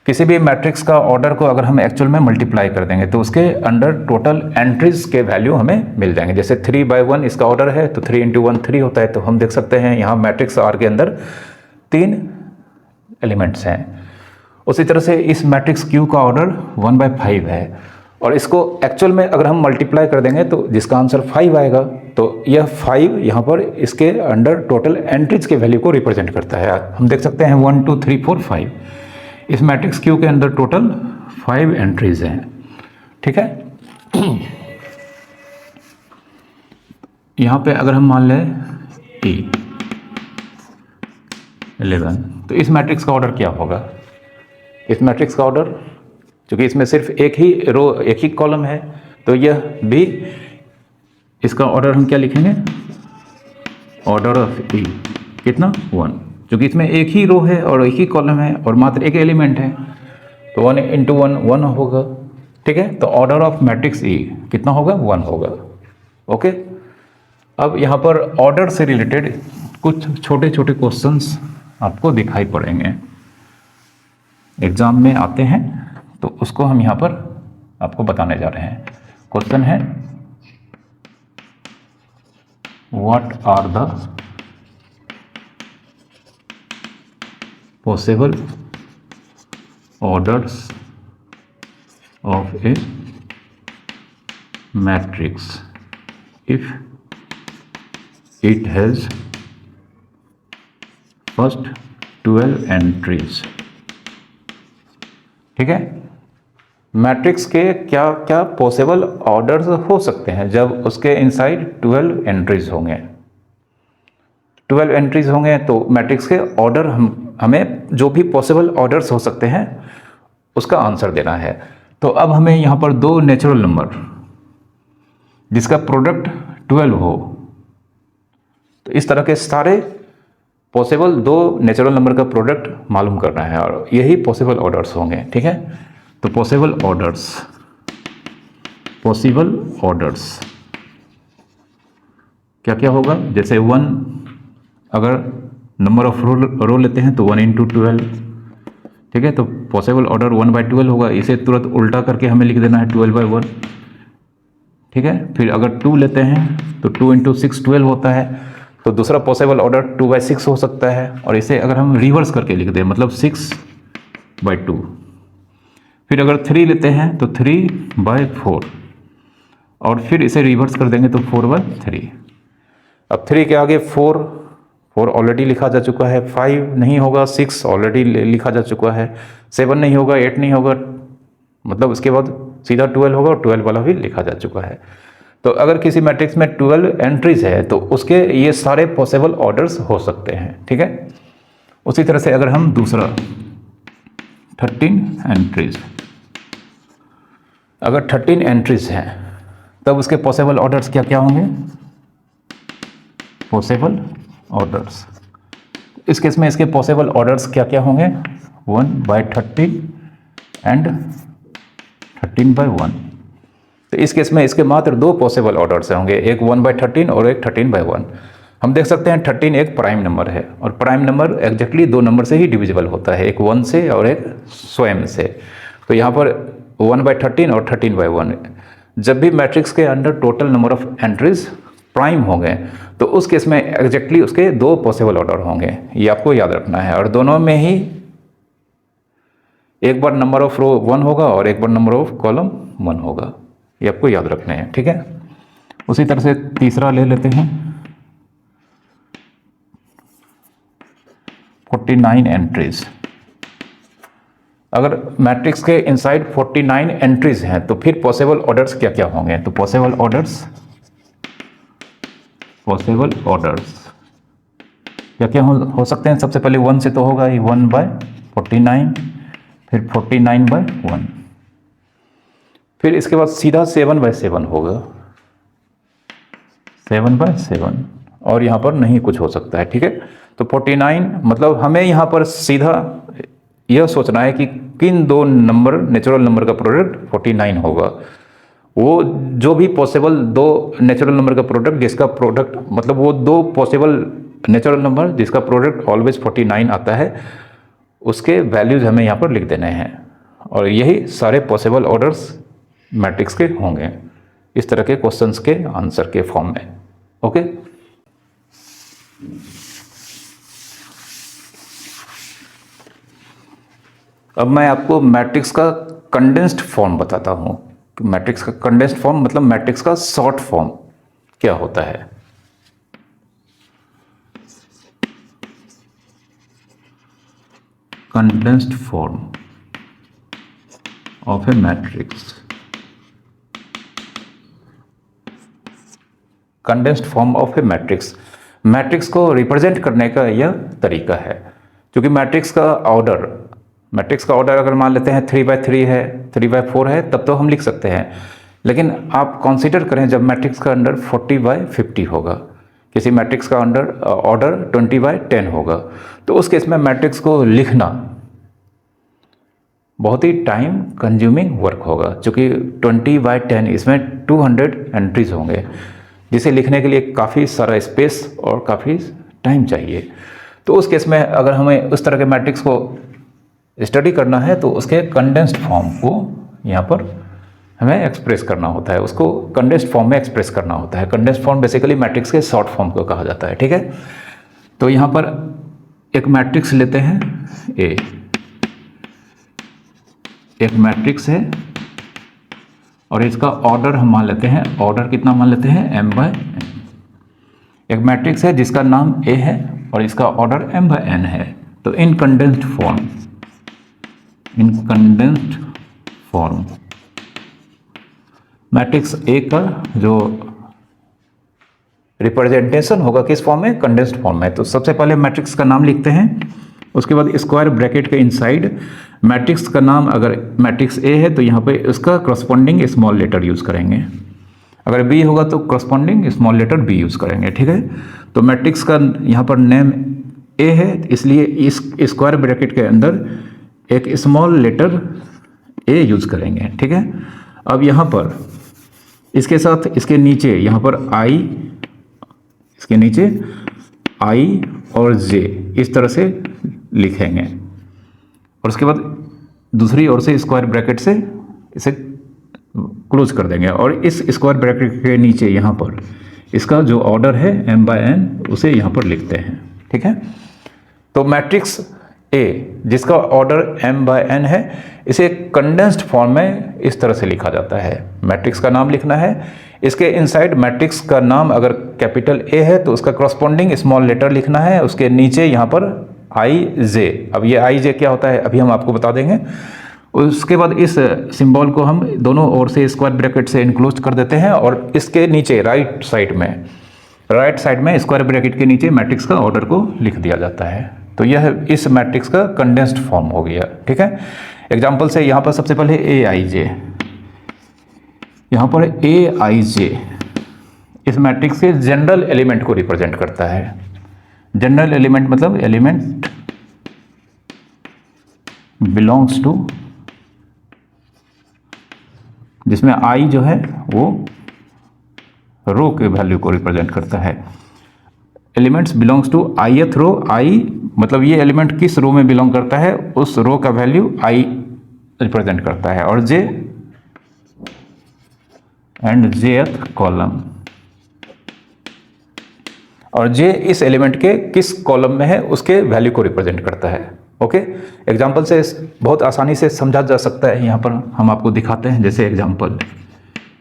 किसी भी मैट्रिक्स का ऑर्डर को अगर हम एक्चुअल में मल्टीप्लाई कर देंगे तो उसके अंडर टोटल एंट्रीज के वैल्यू हमें मिल जाएंगे। जैसे 3/1 इसका ऑर्डर है तो 3 × 1 3 होता है। तो हम देख सकते हैं यहाँ मैट्रिक्स R के अंदर 3 एलिमेंट्स हैं। उसी तरह से इस मैट्रिक्स Q का ऑर्डर 1/5 है और इसको एक्चुअल में अगर हम मल्टीप्लाई कर देंगे तो जिसका आंसर 5 आएगा। तो यह 5 यहाँ पर इसके अंडर टोटल एंट्रीज के वैल्यू को रिप्रेजेंट करता है। हम देख सकते हैं 1 2 3 4 5। इस मैट्रिक्स Q के अंदर टोटल 5 एंट्रीज हैं। ठीक है, यहाँ पे अगर हम मान लें T 11 तो इस मैट्रिक्स का ऑर्डर क्या होगा? इस मैट्रिक्स का ऑर्डर, क्योंकि इसमें सिर्फ एक ही रो एक ही कॉलम है, तो यह भी इसका ऑर्डर हम क्या लिखेंगे? ऑर्डर ऑफ E कितना 1, क्योंकि इसमें एक ही रो है और एक ही कॉलम है और मात्र एक एलिमेंट है, तो 1 × 1 होगा। ठीक है, तो ऑर्डर ऑफ मैट्रिक्स E कितना होगा? 1 होगा। ओके, अब यहाँ पर ऑर्डर से रिलेटेड कुछ छोटे छोटे क्वेश्चंस आपको दिखाई पड़ेंगे, एग्जाम में आते हैं, तो उसको हम यहाँ पर आपको बताने जा रहे हैं। क्वेश्चन है what are the possible orders of a matrix if it has first 12 entries। ठीक है, मैट्रिक्स के क्या क्या पॉसिबल ऑर्डर्स हो सकते हैं जब उसके इनसाइड 12 एंट्रीज होंगे। 12 एंट्रीज होंगे तो मैट्रिक्स के ऑर्डर हमें जो भी पॉसिबल ऑर्डर्स हो सकते हैं उसका आंसर देना है। तो अब हमें यहाँ पर 2 नेचुरल नंबर जिसका प्रोडक्ट 12 हो, तो इस तरह के सारे पॉसिबल 2 नेचुरल नंबर का प्रोडक्ट मालूम करना है और यही पॉसिबल ऑर्डर्स होंगे। ठीक है, तो पॉसिबल ऑर्डर्स क्या क्या होगा? जैसे 1, अगर नंबर ऑफ रो लेते हैं तो 1 × 12। ठीक है, तो पॉसिबल ऑर्डर 1/12 होगा। इसे तुरंत उल्टा करके हमें लिख देना है 12/1। ठीक है, फिर अगर 2 लेते हैं तो 2 × 6 12 होता है। तो दूसरा पॉसिबल ऑर्डर 2/6 हो सकता है। और इसे अगर हम रिवर्स करके लिख दें मतलब 6/2। फिर अगर 3 लेते हैं तो 3/4 और फिर इसे रिवर्स कर देंगे तो 4/3। अब 3 के आगे 4 ऑलरेडी लिखा जा चुका है, 5 नहीं होगा, 6 ऑलरेडी लिखा जा चुका है, 7 नहीं होगा, 8 नहीं होगा, मतलब उसके बाद सीधा 12 होगा और 12 वाला भी लिखा जा चुका है। तो अगर किसी मैट्रिक्स में 12 एंट्रीज है तो उसके ये सारे पॉसिबल ऑर्डर्स हो सकते हैं, ठीक है। उसी तरह से अगर हम दूसरा 13 एंट्रीज, अगर 13 एंट्रीज हैं तब उसके पॉसिबल ऑर्डर्स क्या क्या होंगे? पॉसिबल ऑर्डर्स, इस केस में इसके पॉसिबल ऑर्डर्स क्या क्या होंगे? 1/13 एंड 13/1। तो इस केस में इसके मात्र 2 पॉसिबल ऑर्डर्स होंगे, एक 1/13 और एक 13/1। हम देख सकते हैं 13 एक प्राइम नंबर है और प्राइम नंबर एग्जैक्टली 2 नंबर से ही डिविजिबल होता है, एक 1 से और एक स्वयं से। तो यहाँ पर 1/13 और 13/1, जब भी मैट्रिक्स के under total number of entries prime होंगे तो उस केस में एग्जैक्टली उसके 2 पॉसिबल ऑर्डर होंगे, ये आपको याद रखना है। और दोनों में ही एक बार नंबर ऑफ रो 1 होगा और एक बार नंबर ऑफ कॉलम 1 होगा, ये आपको याद रखने हैं, ठीक है। उसी तरह से तीसरा ले लेते हैं 49 एंट्रीज। अगर मैट्रिक्स के इनसाइड 49 एंट्रीज हैं तो फिर पॉसिबल ऑर्डर्स क्या क्या होंगे? तो पॉसिबल ऑर्डर्स क्या क्या हो सकते हैं? सबसे पहले 1 से तो होगा ही, 1/49, फिर 49/1, फिर इसके बाद सीधा 7/7 होगा, 7/7, और यहाँ पर नहीं कुछ हो सकता है, ठीक है। तो 49 मतलब हमें यहाँ पर सीधा यह सोचना है कि किन 2 नंबर नेचुरल नंबर का प्रोडक्ट 49 होगा। वो जो भी पॉसिबल 2 नेचुरल नंबर का प्रोडक्ट जिसका प्रोडक्ट मतलब वो 2 पॉसिबल नेचुरल नंबर जिसका प्रोडक्ट ऑलवेज 49 आता है, उसके वैल्यूज हमें यहाँ पर लिख देने हैं। और यही सारे पॉसिबल ऑर्डर्स मैट्रिक्स के होंगे, इस तरह के क्वेश्चंस के आंसर के फॉर्म में, ओके। अब मैं आपको मैट्रिक्स का कंडेंस्ड फॉर्म बताता हूँ। मैट्रिक्स का कंडेंस्ड फॉर्म मतलब मैट्रिक्स का शॉर्ट फॉर्म क्या होता है। Condensed form of a matrix, condensed form of a matrix, matrix को रिप्रेजेंट करने का यह तरीका है। क्योंकि मैट्रिक्स का ऑर्डर अगर मान लेते हैं 3/3 है, 3/4 है, तब तो हम लिख सकते हैं। लेकिन आप कंसीडर करें जब मैट्रिक्स का अंडर 40/50 होगा, किसी मैट्रिक्स का अंडर ऑर्डर 20/10 होगा, तो उस केस में मैट्रिक्स को लिखना बहुत ही टाइम कंज्यूमिंग वर्क होगा। चूँकि 20/10 इसमें 200 एंट्रीज होंगे, जिसे लिखने के लिए काफ़ी सारा स्पेस और काफ़ी टाइम चाहिए। तो उस केस में अगर हमें उस तरह के मैट्रिक्स को स्टडी करना है तो उसके कंडेंस्ड फॉर्म को यहाँ पर हमें एक्सप्रेस करना होता है, उसको कंडेंस्ड फॉर्म में एक्सप्रेस करना होता है। कंडेंस्ड फॉर्म बेसिकली मैट्रिक्स के शॉर्ट फॉर्म को कहा जाता है, ठीक है। तो यहाँ पर एक मैट्रिक्स लेते हैं ए, एक मैट्रिक्स है और इसका ऑर्डर हम मान लेते हैं, ऑर्डर कितना मान लेते हैं? m/n। एक मैट्रिक्स है जिसका नाम ए है और इसका ऑर्डर m/n है। तो इन कंडेंस्ड फॉर्म मैट्रिक्स ए का जो रिप्रेजेंटेशन होगा किस फॉर्म में? कंडेंस्ड फॉर्म में। तो सबसे पहले मैट्रिक्स का नाम लिखते हैं, उसके बाद स्क्वायर ब्रैकेट के इनसाइड मैट्रिक्स का नाम, अगर मैट्रिक्स ए है तो यहाँ पे उसका करस्पॉन्डिंग स्मॉल लेटर यूज़ करेंगे, अगर बी होगा तो corresponding small letter B use करेंगे, ठीक है। तो मैट्रिक्स का यहाँ पर नेम ए है, इसलिए इस स्क्वायर ब्रैकेट के अंदर एक स्मॉल लेटर ए यूज़ करेंगे, ठीक है। अब यहाँ पर इसके साथ इसके नीचे यहाँ पर आई, इसके नीचे आई और जे इस तरह से लिखेंगे और उसके बाद दूसरी ओर से स्क्वायर ब्रैकेट से इसे क्लोज कर देंगे और इस स्क्वायर ब्रैकेट के नीचे यहाँ पर इसका जो ऑर्डर है m/n उसे यहाँ पर लिखते हैं, ठीक है। तो मैट्रिक्स ए जिसका ऑर्डर m/n है, इसे कंडेंस्ड फॉर्म में इस तरह से लिखा जाता है। मैट्रिक्स का नाम लिखना है, इसके इनसाइड मैट्रिक्स का नाम अगर कैपिटल ए है तो उसका करस्पॉन्डिंग स्मॉल लेटर लिखना है, उसके नीचे यहाँ पर i/j। अब ये i/j क्या होता है अभी हम आपको बता देंगे। उसके बाद इस सिंबल को हम दोनों ओर से स्क्वायर ब्रैकेट से इनक्लोज कर देते हैं और इसके नीचे राइट साइड में स्क्वायर ब्रैकेट के नीचे मैट्रिक्स का ऑर्डर को लिख दिया जाता है। तो यह इस मैट्रिक्स का कंडेंस्ड फॉर्म हो गया, ठीक है। एग्जांपल से यहाँ पर सबसे पहले aij, यहाँ पर aij इस मैट्रिक्स के जनरल एलिमेंट को रिप्रेजेंट करता है। जनरल एलिमेंट मतलब एलिमेंट बिलोंग्स टू, जिसमें i जो है वो रो के वैल्यू को रिप्रेजेंट करता है। Elements belongs to ith row, i मतलब ये एलिमेंट किस रो में बिलोंग करता है उस रो का वैल्यू i रिप्रेजेंट करता है, और j एंड jth कॉलम, और j इस एलिमेंट के किस कॉलम में है उसके वैल्यू को रिप्रेजेंट करता है। ओके, एग्जाम्पल से बहुत आसानी से समझा जा सकता है। यहाँ पर हम आपको दिखाते हैं, जैसे एग्जाम्पल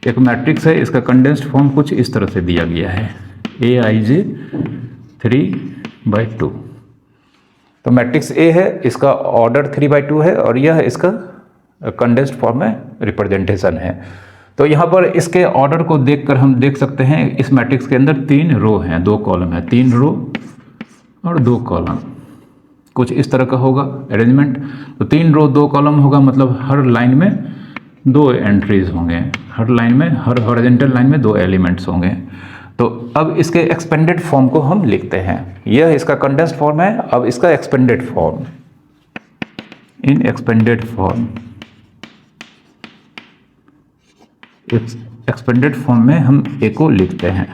एक मैट्रिक्स है, इसका कंडेंस्ड फॉर्म कुछ इस तरह से दिया गया है aij 3/2। तो मैट्रिक्स ए है, इसका ऑर्डर 3/2 है और यह इसका कंडेंस्ड फॉर्म में रिप्रेजेंटेशन है। तो यहाँ पर इसके ऑर्डर को देखकर हम देख सकते हैं इस मैट्रिक्स के अंदर 3 रो हैं, 2 कॉलम है, 3 रो और 2 कॉलम, कुछ इस तरह का होगा अरेंजमेंट। तो 3 रो 2 कॉलम होगा, मतलब हर लाइन में 2 एंट्रीज होंगे, हर लाइन में, हर हॉरिजॉन्टल लाइन में 2 एलिमेंट्स होंगे। तो अब इसके एक्सपेंडेड फॉर्म को हम लिखते हैं। यह इसका कंडेंस्ड फॉर्म है, अब इसका एक्सपेंडेड फॉर्म, इन एक्सपेंडेड फॉर्म, एक्सपेंडेड फॉर्म में हम ए को लिखते हैं।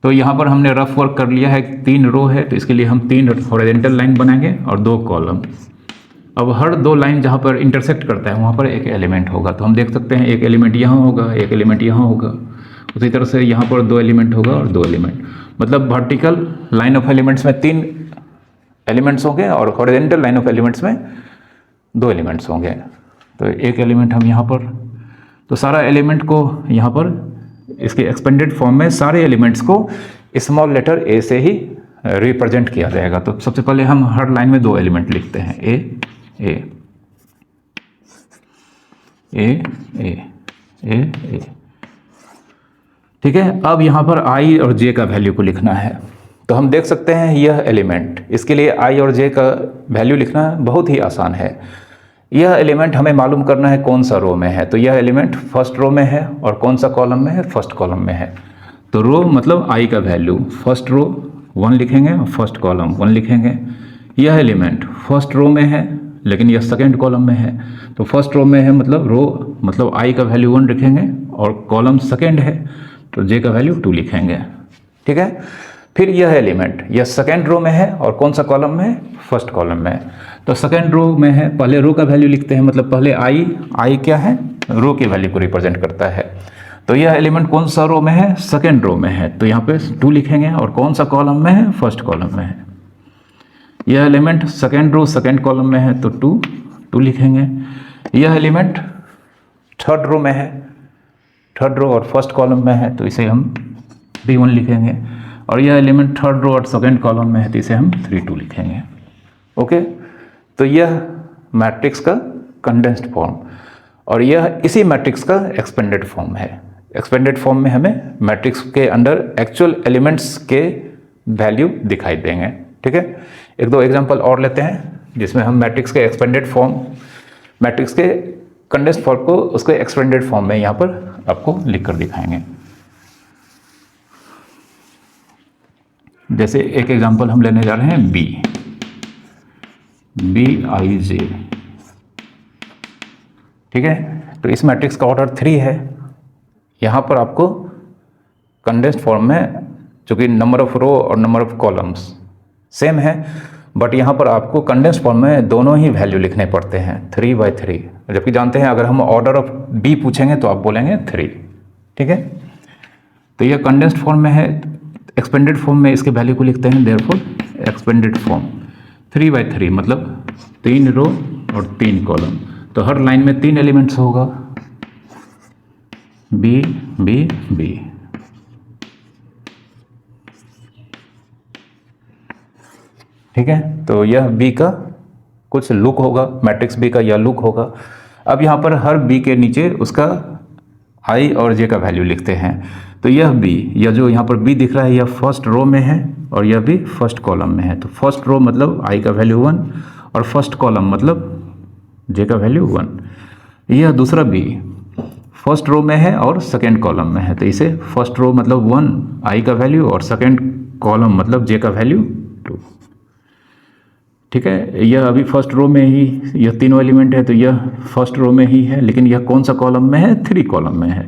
तो यहाँ पर हमने रफ वर्क कर लिया है, 3 रो है तो इसके लिए हम 3 हॉरिजॉन्टल लाइन बनाएंगे और 2 कॉलम। अब हर 2 लाइन जहाँ पर इंटरसेक्ट करता है वहाँ पर एक एलिमेंट होगा। तो हम देख सकते हैं एक एलिमेंट यहाँ होगा, एक एलिमेंट यहाँ होगा, उसी तरह से यहाँ पर 2 एलिमेंट होगा और 2 एलिमेंट, मतलब वर्टिकल लाइन ऑफ एलिमेंट्स में 3 एलिमेंट्स होंगे और हॉरिजॉन्टल लाइन ऑफ एलिमेंट्स में 2 एलिमेंट्स होंगे। तो एक एलिमेंट हम यहाँ पर, तो सारा एलिमेंट को यहाँ पर इसके एक्सपेंडेड फॉर्म में सारे एलिमेंट्स को स्मॉल लेटर ए से ही रिप्रेजेंट किया जाएगा। तो सबसे पहले हम हर लाइन में 2 एलिमेंट लिखते हैं, ए, ठीक है। अब यहाँ पर i और j का वैल्यू को लिखना है। तो हम देख सकते हैं यह एलिमेंट, इसके लिए i और j का वैल्यू लिखना बहुत ही आसान है। यह एलिमेंट हमें मालूम करना है कौन सा रो में है, तो यह एलिमेंट फर्स्ट रो में है और कौन सा कॉलम में है, फर्स्ट कॉलम में है। तो रो मतलब i का वैल्यू, फर्स्ट रो 1 लिखेंगे और फर्स्ट कॉलम 1 लिखेंगे। यह एलिमेंट फर्स्ट रो में है लेकिन यह सेकेंड कॉलम में है, तो फर्स्ट रो में है मतलब रो मतलब i का वैल्यू 1 लिखेंगे और कॉलम सेकेंड है तो j का वैल्यू 2 लिखेंगे, ठीक है। फिर यह एलिमेंट यह सेकेंड रो में है और कौन सा कॉलम में है, फर्स्ट कॉलम में। तो सेकेंड रो में है, पहले रो का वैल्यू लिखते हैं, मतलब पहले i क्या है, रो के वैल्यू को रिप्रेजेंट करता है। तो यह एलिमेंट कौन सा रो में है, सेकेंड रो में है, तो यहाँ पे 2 लिखेंगे और कौन सा कॉलम में है, फर्स्ट कॉलम में है। यह element second row second column में है तो 2 लिखेंगे। यह एलिमेंट थर्ड रो में है, थर्ड रो और फर्स्ट कॉलम में है तो इसे हम 3 1 लिखेंगे। और यह एलिमेंट थर्ड रो और सेकेंड कॉलम में है तो इसे हम 3 2 लिखेंगे। ओके, तो यह मैट्रिक्स का कंडेंस्ड फॉर्म और यह इसी मैट्रिक्स का एक्सपेंडेड फॉर्म है। एक्सपेंडेड फॉर्म में हमें मैट्रिक्स के अंदर एक्चुअल एलिमेंट्स के वैल्यू दिखाई देंगे, ठीक है। 1-2 एग्जांपल और लेते हैं जिसमें हम मैट्रिक्स के एक्सपेंडेड फॉर्म, मैट्रिक्स के कंडेंस्ड फॉर्म को उसके एक्सपेंडेड फॉर्म में यहाँ पर आपको लिख कर दिखाएंगे। जैसे एक एग्जांपल हम लेने जा रहे हैं Bij, ठीक है। तो इस मैट्रिक्स का ऑर्डर 3 है। यहाँ पर आपको कंडेंस्ड फॉर्म में, चूँकि नंबर ऑफ रो और नंबर ऑफ कॉलम्स सेम है, बट यहाँ पर आपको कंडेंस्ड फॉर्म में दोनों ही वैल्यू लिखने पड़ते हैं 3/3, जबकि जानते हैं अगर हम ऑर्डर ऑफ बी पूछेंगे तो आप बोलेंगे 3, ठीक है। तो यह कंडेंस्ड फॉर्म में है, एक्सपेंडेड फॉर्म में इसके वैल्यू को लिखते हैं देयरफॉर एक्सपेंडेड फॉर्म 3/3 मतलब 3 रो और 3 कॉलम। तो हर लाइन में 3 एलिमेंट्स होगा, बी बी बी। ठीक है, तो यह बी का कुछ लुक होगा, मैट्रिक्स बी का यह लुक होगा। अब यहाँ पर हर बी के नीचे उसका आई और जे का वैल्यू लिखते हैं। तो यह बी, यह जो यहाँ पर बी दिख रहा है, यह फर्स्ट रो में है और यह भी फर्स्ट कॉलम में है। तो फर्स्ट रो मतलब आई का वैल्यू 1 और फर्स्ट कॉलम मतलब जे का वैल्यू 1। यह दूसरा बी फर्स्ट रो में है और सेकेंड कॉलम में है, तो इसे फर्स्ट रो मतलब 1 आई का वैल्यू और सेकेंड कॉलम मतलब जे का वैल्यू 2। ठीक है, यह अभी फर्स्ट रो में ही, यह तीनों एलिमेंट है तो यह फर्स्ट रो में ही है, लेकिन यह कौन सा कॉलम में है, 3 कॉलम में है।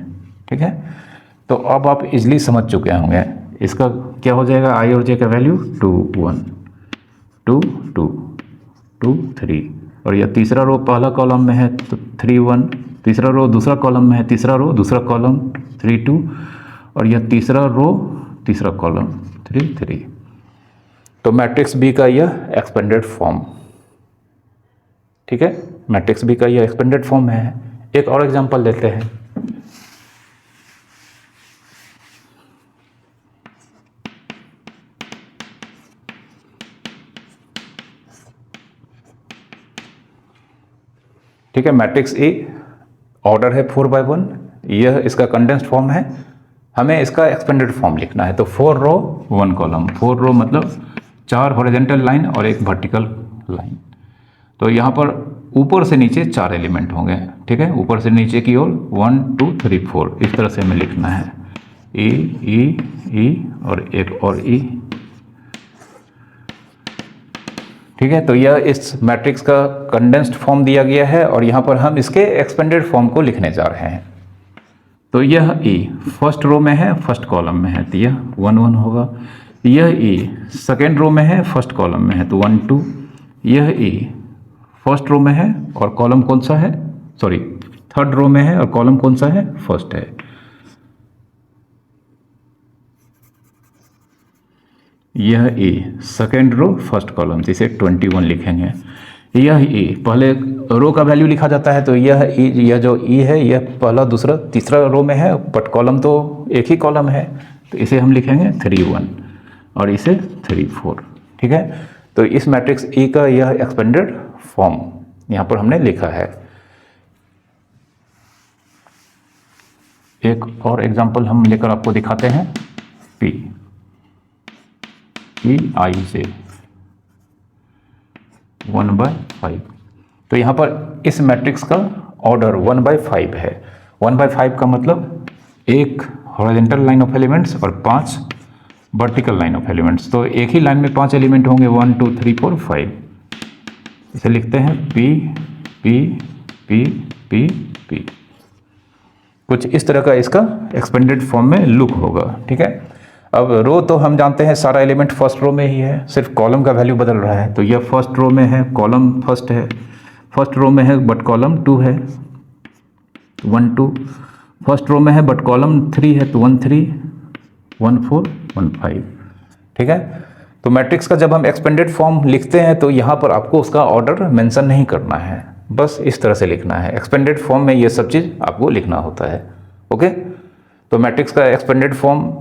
ठीक है, तो अब आप इजली समझ चुके होंगे इसका क्या हो जाएगा, आई और जे का वैल्यू 2 1 2 2 2 3, और यह तीसरा रो पहला कॉलम में है तो 3 1, तीसरा रो दूसरा कॉलम में है, तीसरा रो दूसरा कॉलम 3 2, और यह तीसरा रो तीसरा कॉलम 3 3। तो मैट्रिक्स बी का यह एक्सपेंडेड फॉर्म। ठीक है, मैट्रिक्स बी का यह एक्सपेंडेड फॉर्म है। एक और एग्जांपल लेते हैं। ठीक है, मैट्रिक्स ए ऑर्डर है 4/1, यह इसका कंडेंस्ड फॉर्म है। हमें इसका एक्सपेंडेड फॉर्म लिखना है, तो 4 रो 1 कॉलम। 4 रो मतलब 4 हॉरिजॉन्टल लाइन और 1 वर्टिकल लाइन। तो यहाँ पर ऊपर से नीचे 4 एलिमेंट होंगे। ठीक है, ऊपर से नीचे की ओर 1 2 3 4 इस तरह से हमें लिखना है, ई ई ई और एक और ई। ठीक है, तो यह इस मैट्रिक्स का कंडेंस्ड फॉर्म दिया गया है और यहाँ पर हम इसके एक्सपेंडेड फॉर्म को लिखने जा रहे हैं। तो यह ई फर्स्ट रो में है, फर्स्ट कॉलम में है, तो यह 1 1 होगा। यह ई सेकेंड रो में है, फर्स्ट कॉलम में है, तो 1 2। यह ई फर्स्ट रो में है और कॉलम कौन सा है, सॉरी थर्ड रो में है और कॉलम कौन सा है, फर्स्ट है। यह ई सेकेंड रो फर्स्ट कॉलम, जिसे 21 लिखेंगे। यह ई पहले रो का वैल्यू लिखा जाता है, तो यह ई, यह जो ई है यह पहला दूसरा तीसरा रो में है, बट कॉलम तो एक ही कॉलम है, तो इसे हम लिखेंगे 3 1 और इसे 3 4। ठीक है, तो इस मैट्रिक्स ई का यह एक्सपेंडेड फॉर्म यहाँ पर हमने लिखा है। एक और एग्जांपल हम लेकर आपको दिखाते हैं, पी ई आई से 1/5। तो यहाँ पर इस मैट्रिक्स का ऑर्डर 1/5 है। 1/5 का मतलब 1 हॉरिजॉन्टल लाइन ऑफ एलिमेंट्स और 5 वर्टिकल लाइन ऑफ एलिमेंट्स। तो एक ही लाइन में 5 एलिमेंट होंगे, 1 2 3 4 5। इसे लिखते हैं P P P P P. कुछ इस तरह का इसका एक्सपेंडेड फॉर्म में लुक होगा। ठीक है, अब रो तो हम जानते हैं सारा एलिमेंट फर्स्ट रो में ही है, सिर्फ कॉलम का वैल्यू बदल रहा है। तो यह फर्स्ट रो में है, कॉलम फर्स्ट है, फर्स्ट रो में है बट कॉलम 2 है, 1 2। फर्स्ट रो में है बट कॉलम 3 है, तो 1 3 1 4 1 5। ठीक है, तो मैट्रिक्स का जब हम एक्सपेंडेड फॉर्म लिखते हैं तो यहाँ पर आपको उसका ऑर्डर मेंशन नहीं करना है, बस इस तरह से लिखना है। एक्सपेंडेड फॉर्म में ये सब चीज़ आपको लिखना होता है। ओके, तो मैट्रिक्स का एक्सपेंडेड फॉर्म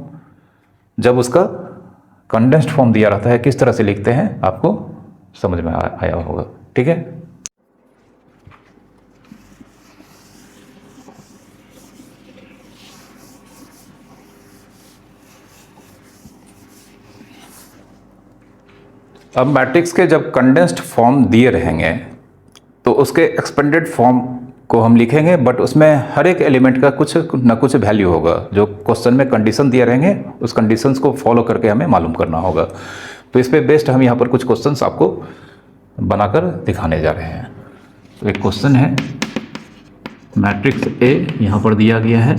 जब उसका कंडेंस्ड फॉर्म दिया रहता है किस तरह से लिखते हैं आपको समझ में आया होगा। ठीक है, अब मैट्रिक्स के जब कंडेंस्ड फॉर्म दिए रहेंगे तो उसके एक्सपेंडेड फॉर्म को हम लिखेंगे, बट उसमें हर एक एलिमेंट का कुछ न कुछ वैल्यू होगा। जो क्वेश्चन में कंडीशन दिए रहेंगे उस कंडीशंस को फॉलो करके हमें मालूम करना होगा। तो इस पे बेस्ड हम यहाँ पर कुछ क्वेश्चंस आपको बनाकर दिखाने जा रहे हैं। तो एक क्वेश्चन है, मैट्रिक्स ए यहाँ पर दिया गया है,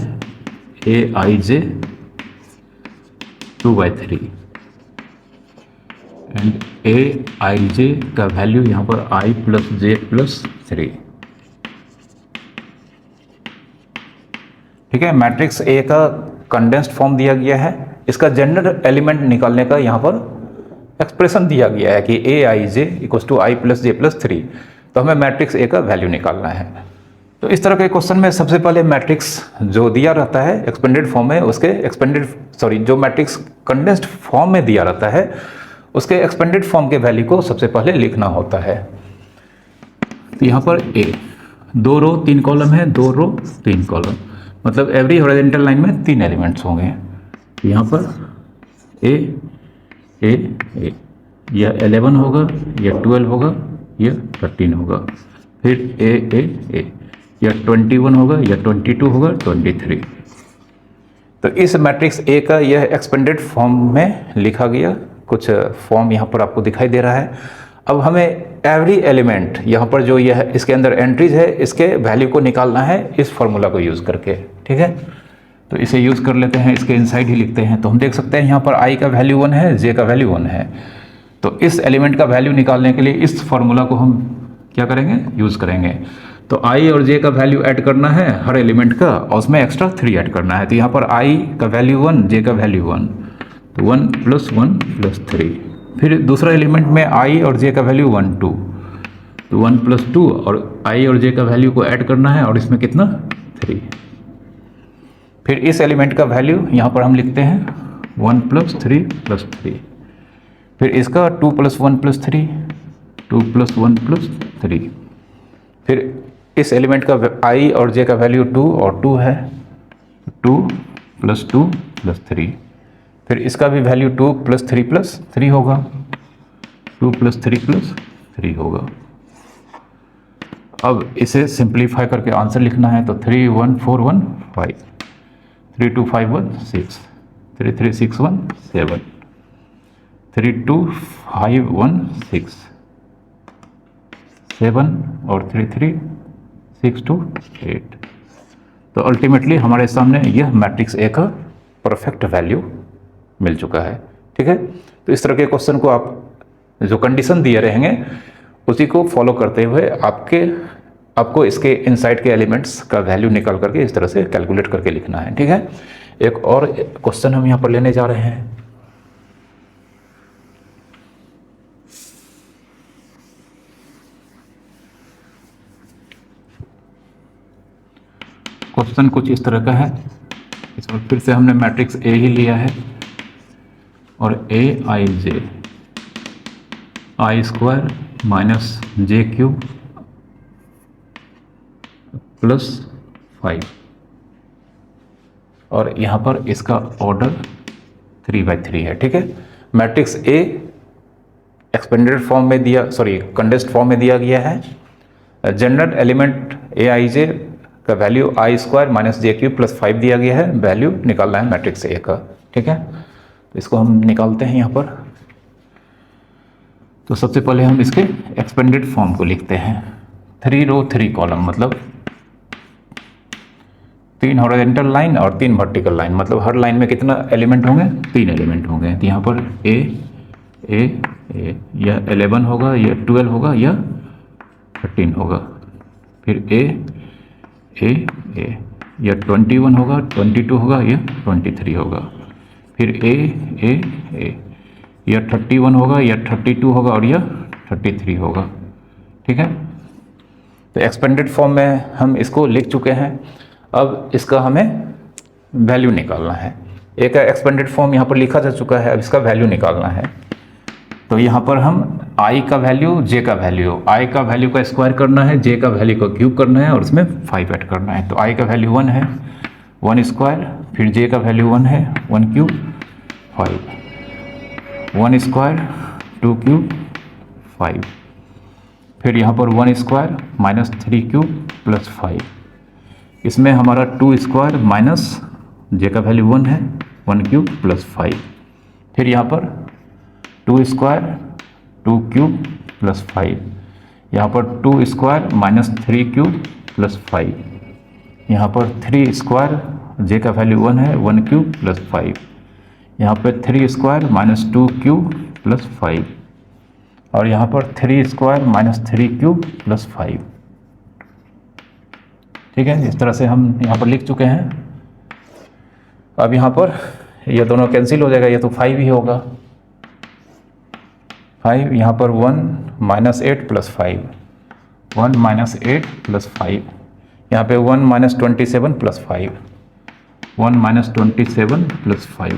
A I J 2/3 and A I जे का वैल्यू यहाँ पर आई प्लस जे प्लस 3। ठीक है, मैट्रिक्स ए का कंडेंस्ड फॉर्म दिया गया है, इसका जनरल एलिमेंट निकालने का यहाँ पर एक्सप्रेशन दिया गया है कि A I J equals to I plus J plus 3, तो हमें मैट्रिक्स ए का वैल्यू निकालना है। तो इस तरह के क्वेश्चन में सबसे पहले मैट्रिक्स जो दिया रहता है एक्सपेंडेड फॉर्म में, उसके जो मैट्रिक्स कंडेंस्ड फॉर्म में दिया रहता है उसके एक्सपेंडेड फॉर्म के वैल्यू को सबसे पहले लिखना होता है। तो यहाँ पर ए 2 रो 3 कॉलम है, 2 रो 3 कॉलम, मतलब एवरी हॉरिजॉन्टल लाइन में 3 एलिमेंट्स होंगे। यहाँ पर ए ए ए, यह 11 होगा, यह 12 होगा, यह 13 होगा, फिर ए ए ए, यह 21 होगा, यह 22 होगा, 23। तो इस मैट्रिक्स ए का यह एक्सपेंडेड फॉर्म में लिखा गया कुछ फॉर्म यहाँ पर आपको दिखाई दे रहा है। अब हमें एवरी एलिमेंट यहाँ पर जो यह इसके अंदर एंट्रीज है इसके वैल्यू को निकालना है इस फॉर्मूला को यूज़ करके, ठीक है। तो इसे यूज़ कर लेते हैं, इसके इनसाइड ही लिखते हैं। तो हम देख सकते हैं यहाँ पर आई का वैल्यू 1 है, जे का वैल्यू 1 है। तो इस एलिमेंट का वैल्यू निकालने के लिए इस फॉर्मूला को हम क्या करेंगे, यूज़ करेंगे। तो आई और जे का वैल्यू ऐड करना है हर एलिमेंट का, और उसमें एक्स्ट्रा 3 ऐड करना है। तो यहाँ पर आई का वैल्यू 1, जे का वैल्यू 1, तो 1 + 1 + 3। फिर दूसरा एलिमेंट में आई और जे का वैल्यू 1 2, तो 1 + 2 और आई और जे का वैल्यू को ऐड करना है, और इसमें कितना 3। फिर इस एलिमेंट का वैल्यू यहाँ पर हम लिखते हैं 1 + 3 + 3। फिर इसका 2 + 1 + 3, 2 + 1 + 3। फिर इस एलिमेंट का आई और जे का वैल्यू 2 और 2 है, 2 + 2 + 3। फिर इसका भी वैल्यू 2 + 3 + 3 होगा, 2 + 3 + 3 होगा। अब इसे सिंप्लीफाई करके आंसर लिखना है। तो 3 1 4 1 5, 3 2 5 1 6, 3 3 6 1 7, 3 2 5 1 6, 7 और 3 3 6 2 8। तो अल्टीमेटली हमारे सामने यह मैट्रिक्स ए का परफेक्ट वैल्यू मिल चुका है, ठीक है। तो इस तरह के क्वेश्चन को आप जो कंडीशन दिए रहेंगे उसी को फॉलो करते हुए आपको इसके इनसाइड के एलिमेंट्स का वैल्यू निकाल करके इस तरह से कैलकुलेट करके लिखना है, ठीक है। एक और क्वेश्चन हम यहाँ पर लेने जा रहे हैं। क्वेश्चन कुछ इस तरह का है। इसमें फिर से हमने मैट्रिक्स ए ही लिया है, और ए I J I square - J cube +5, और यहाँ पर इसका ऑर्डर 3/3 है, ठीक है। मैट्रिक्स ए एक्सपेंडेड फॉर्म में कंडेंस्ड फॉर्म में दिया गया है। जनरल एलिमेंट ए आई जे का वैल्यू आई स्क्वायर - जे क्यूब +5 दिया गया है। वैल्यू निकालना है मैट्रिक्स ए का, ठीक है। तो इसको हम निकालते हैं यहाँ पर। तो सबसे पहले हम इसके एक्सपेंडेड फॉर्म को लिखते हैं। 3 रो 3 कॉलम, मतलब 3 हॉरिजॉन्टल लाइन और 3 वर्टिकल लाइन, मतलब हर लाइन में कितना एलिमेंट होंगे, 3 एलिमेंट होंगे। तो यहाँ पर ए ए ए, यह 11 होगा, यह 12 होगा, यह 13 होगा। फिर ए ए ए, यह 21 होगा, 22 होगा, यह 23 होगा। फिर ए ए ए, यह 31 होगा, यह 32 होगा, और यह 33 होगा, ठीक है। तो एक्सपेंडेड फॉर्म में हम इसको लिख चुके हैं। अब इसका हमें वैल्यू निकालना है। ए का एक्सपेंडेड फॉर्म यहाँ पर लिखा जा चुका है, अब इसका वैल्यू निकालना है। तो यहाँ पर हम आई का वैल्यू, जे का वैल्यू, आई का वैल्यू का स्क्वायर करना है, जे का वैल्यू का क्यूब करना है, और उसमें 5 ऐड करना है। तो आई का वैल्यू 1 है, 1 स्क्वायर, फिर जे का वैल्यू 1 है, 1 क्यूब 5, 1 स्क्वायर 2 क्यूब 5, फिर यहाँ पर 1 स्क्वायर -3 क्यूब +5। इसमें हमारा 2 स्क्वायर माइनस जे का वैल्यू 1 है, 1 क्यूब +5। फिर यहाँ पर 2 स्क्वायर 2 क्यूब +5, यहाँ पर 2 स्क्वायर -3 क्यूब +5, यहाँ पर 3 स्क्वायर, जे का वैल्यू 1 है, 1 क्यूब +5, यहाँ पर 3 स्क्वायर -2 क्यूब +5, और यहाँ पर 3 स्क्वायर -3 क्यूब +5, ठीक है। इस तरह से हम यहाँ पर लिख चुके हैं। अब यहाँ पर ये दोनों कैंसिल हो जाएगा, ये तो 5 ही होगा। 5 यहाँ पर 1 माइनस 8 प्लस 5, 1 माइनस 8 प्लस 5, यहाँ पे 1 माइनस 27 प्लस 5, 1 माइनस 27 प्लस 5,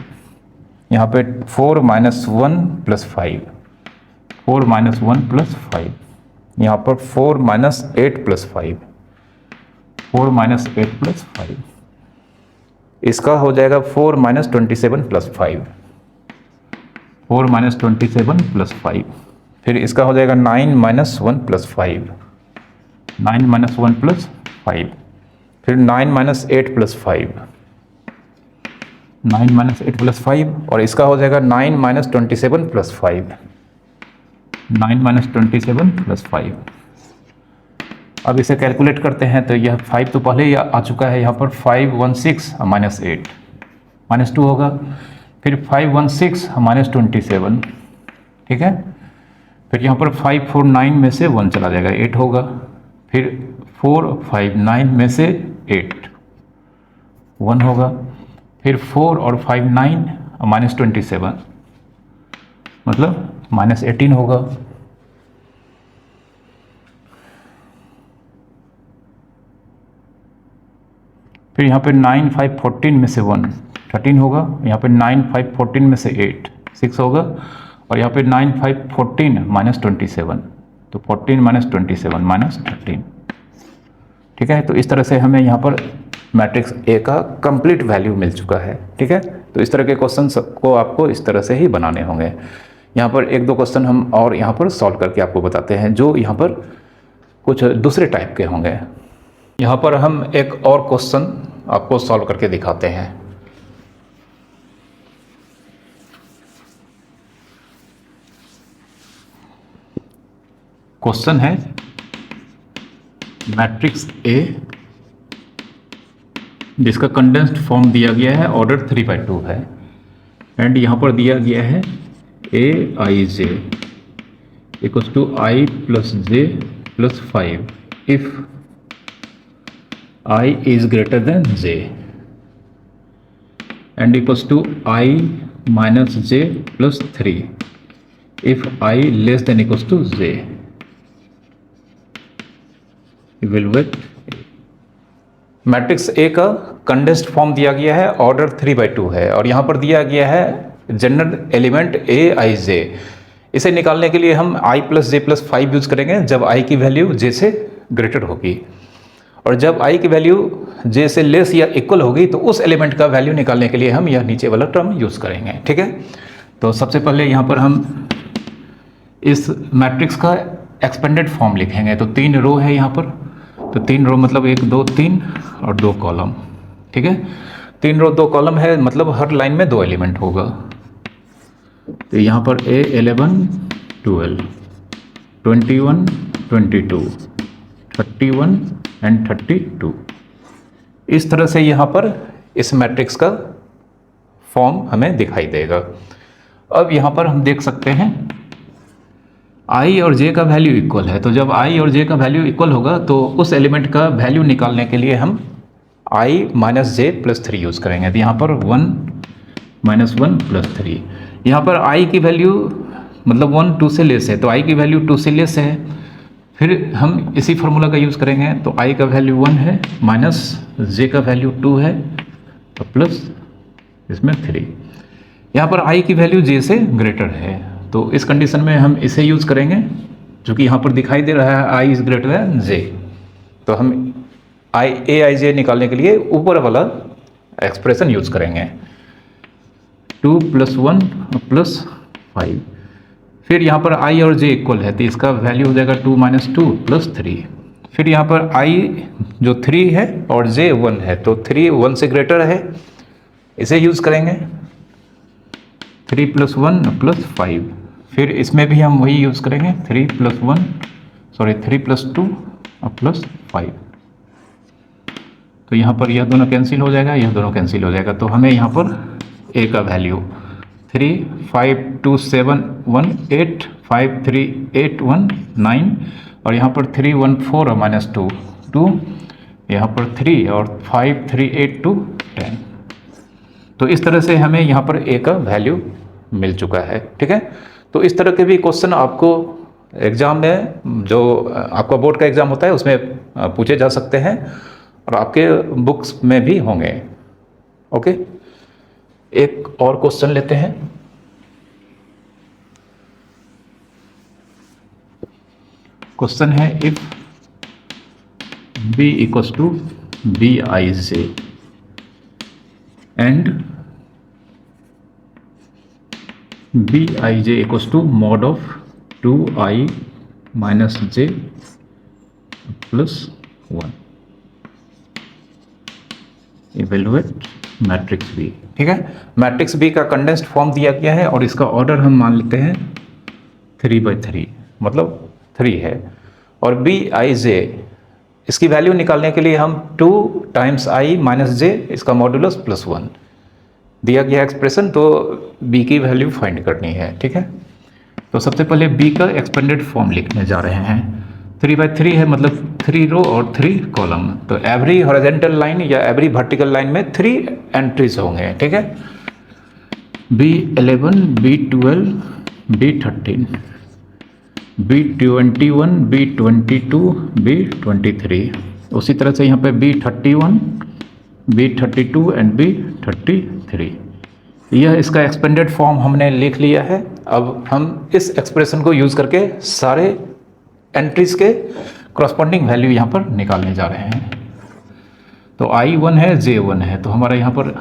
यहाँ पे 4 माइनस 1 प्लस 5, 4 माइनस 1 प्लस 5, यहाँ पर 4 माइनस 8 प्लस 5, 4 माइनस 8 प्लस 5, इसका हो जाएगा 4 माइनस 27 प्लस 5, 4 माइनस 27 प्लस 5, फिर इसका हो जाएगा 9 माइनस 1 प्लस 5, 9 माइनस 1 प्लस 5, फिर 9 माइनस 8 प्लस 5, 9 माइनस 8 प्लस 5, और इसका हो जाएगा 9 माइनस 27 प्लस 5, 9 माइनस 27 प्लस 5। अब इसे कैलकुलेट करते हैं तो यह 5 तो पहले ही आ चुका है, यहाँ पर 516 माइनस 8 माइनस 2 होगा, फिर 516 माइनस 27, ठीक है, फिर यहाँ पर 549 में से 1 चला जाएगा, 8 होगा, फिर 459 में से 8 1 होगा, फिर 4 और 59 माइनस 27 मतलब माइनस 18 होगा, फिर यहाँ पे 9 5 14 में से 1 13 होगा, यहाँ पे 9 5 14 में से 8 6 होगा, और यहाँ पे 9 5 14 माइनस 27, तो 14 माइनस 27 माइनस 13, ठीक है। तो इस तरह से हमें यहाँ पर मैट्रिक्स ए का कंप्लीट वैल्यू मिल चुका है, ठीक है। तो इस तरह के क्वेश्चन को आपको इस तरह से ही बनाने होंगे। यहाँ पर एक दो क्वेश्चन हम और यहाँ पर सॉल्व करके आपको बताते हैं, जो यहाँ पर कुछ दूसरे टाइप के होंगे। यहाँ पर हम एक और क्वेश्चन आपको सॉल्व करके दिखाते हैं। क्वेश्चन है मैट्रिक्स ए जिसका कंडेंस्ड फॉर्म दिया गया है, ऑर्डर 3/2 है, एंड यहाँ पर दिया गया है A I J equals to I plus J plus 5 if I is greater than j and equals to I minus j plus 3 if I less than equals to j evaluate। Matrix A का condensed form दिया गया है, order 3/2 है, और यहाँ पर दिया गया है जनरल एलिमेंट ए आई जे। इसे निकालने के लिए हम I plus J plus 5 use करेंगे जब I की वैल्यू j से ग्रेटर होगी, और जब I की वैल्यू j से लेस या इक्वल होगी तो उस एलिमेंट का वैल्यू निकालने के लिए हम यह नीचे वाला टर्म यूज़ करेंगे, ठीक है। तो सबसे पहले यहाँ पर हम इस मैट्रिक्स का एक्सपेंडेड फॉर्म लिखेंगे। तो 3 रो है यहाँ पर, तो 3 रो मतलब 1 2 3 और 2 कॉलम, ठीक है। 3 रो 2 कॉलम है, मतलब हर लाइन में 2 एलिमेंट होगा। तो यहाँ पर A11 12 21 22 31 एंड 32, इस तरह से यहाँ पर इस मैट्रिक्स का फॉर्म हमें दिखाई देगा। अब यहाँ पर हम देख सकते हैं I और J का वैल्यू इक्वल है, तो जब I और J का वैल्यू इक्वल होगा तो उस एलिमेंट का वैल्यू निकालने के लिए हम I minus J plus 3 use करेंगे। तो यहाँ पर 1 माइनस 1 प्लस 3, यहाँ पर I की वैल्यू मतलब 1 2 से लेस है, तो I की वैल्यू 2 से लेस है, फिर हम इसी फार्मूला का यूज़ करेंगे। तो I का वैल्यू 1 है, माइनस J का वैल्यू 2 है, तो प्लस इसमें 3। यहाँ पर I की वैल्यू J से ग्रेटर है, तो इस कंडीशन में हम इसे यूज़ करेंगे, जो कि यहाँ पर दिखाई दे रहा है I is greater than J। तो हम ए आई जे निकालने के लिए ऊपर वाला एक्सप्रेशन यूज़ करेंगे, 2 + 1 + 5। फिर यहाँ पर I और J इक्वल है, तो इसका वैल्यू हो जाएगा 2 - 2 + 3। फिर यहाँ पर I जो 3 है और J 1 है, तो 3 1 से ग्रेटर है, इसे यूज़ करेंगे 3 + 1 + 5। फिर इसमें भी हम वही यूज़ करेंगे 3 + 2 + 5। तो यहाँ पर यह दोनों कैंसिल हो जाएगा, यह दोनों कैंसिल हो जाएगा, तो हमें यहाँ पर A का वैल्यू 3 5 2 7 1 8 5 3 8 1 9, और यहाँ पर 3 1 4 और -2 2, यहाँ पर 3 और 5 3 8 2 10। तो इस तरह से हमें यहाँ पर ए का वैल्यू मिल चुका है। ठीक है, तो इस तरह के भी क्वेश्चन आपको एग्ज़ाम में, जो आपका बोर्ड का एग्ज़ाम होता है उसमें पूछे जा सकते हैं और आपके बुक्स में भी होंगे। ओके, एक और क्वेश्चन लेते हैं। क्वेश्चन है if b equals to B I J and B I J equals to mod of 2i minus J plus 1, evaluate matrix B. ठीक है, मैट्रिक्स बी का कंडेंस्ड फॉर्म दिया गया है और इसका ऑर्डर हम मान लेते हैं 3/3, मतलब 3 है। और बी आई जे, इसकी वैल्यू निकालने के लिए हम 2 टाइम्स आई माइनस जे, इसका मॉडुलस प्लस 1 दिया गया एक्सप्रेशन, तो बी की वैल्यू फाइंड करनी है। ठीक है, तो सबसे पहले बी का एक्सपेंडेड फॉर्म लिखने जा रहे हैं। 3/3 है, मतलब 3 रो और 3 कॉलम, तो एवरी हॉरिजॉन्टल लाइन या एवरी वर्टिकल लाइन में 3 एंट्रीज होंगे। ठीक है, B11, B12, B13, B21, B22, B23, उसी तरह से यहाँ पे B31, B32 एंड B33। यह इसका एक्सपेंडेड फॉर्म हमने लिख लिया है। अब हम इस एक्सप्रेशन को यूज़ करके सारे एंट्रीज के क्रॉसपोंडिंग वैल्यू यहाँ पर निकालने जा रहे हैं। तो I1 है, J1 है, तो हमारा यहाँ पर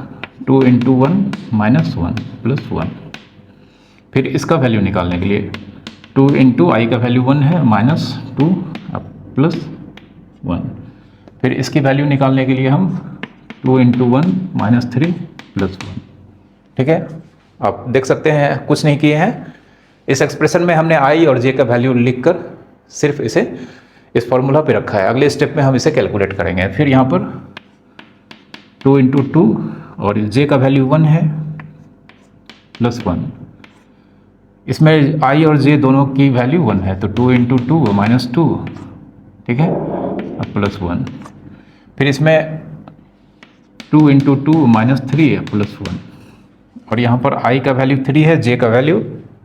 2 × 1 माइनस 1 प्लस 1। फिर इसका वैल्यू निकालने के लिए 2 × I का वैल्यू 1 है, माइनस 2 प्लस 1। फिर इसकी वैल्यू निकालने के लिए हम 2 × 1 माइनस 3 प्लस 1। ठीक है, आप देख सकते हैं कुछ नहीं किए हैं। इस एक्सप्रेशन में हमने I और J का वैल्यू लिखकर सिर्फ इसे इस फॉर्मूला पे रखा है। अगले स्टेप में हम इसे कैलकुलेट करेंगे। फिर यहाँ पर 2 × 2 और J का वैल्यू 1 है प्लस 1। इसमें I और J दोनों की वैल्यू 1 है, तो 2 × 2 माइनस 2, ठीक है, अब प्लस 1। फिर इसमें 2 × 2 माइनस 3 है प्लस 1, और यहाँ पर I का वैल्यू 3 है, J का वैल्यू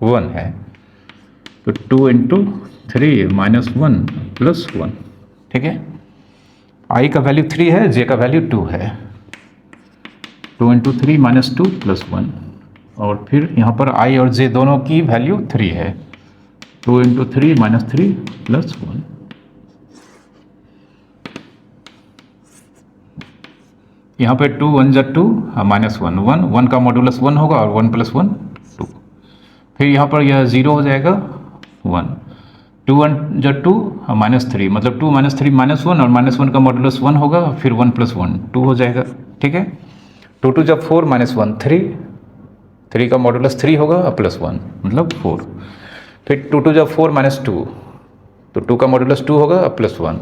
1 है, तो 2 × 3 माइनस 1 प्लस 1। ठीक है, I का वैल्यू 3 है, J का वैल्यू 2 है, 2 × 3 माइनस 2 प्लस 1, और फिर यहाँ पर I और J दोनों की वैल्यू 3 है, 2 × 3 माइनस 3 प्लस 1। यहाँ पे 2 × 1 = 2 माइनस 1 1 1 का मॉडुलस 1 होगा और 1 + 1 2। फिर यहाँ पर यह 0 हो जाएगा 1, 2 × 1 = 2 माइनस 3, मतलब 2 - 3 -1 और -1 का मॉडुलस 1 होगा, फिर 1 + 1 2 हो जाएगा। ठीक है, 2 × 2 = 4 -1 3, 3 का मॉडुलस 3 होगा प्लस 1 मतलब 4। फिर 2 × 2 = 4 - 2, तो 2 का मॉडुलस 2 होगा प्लस 1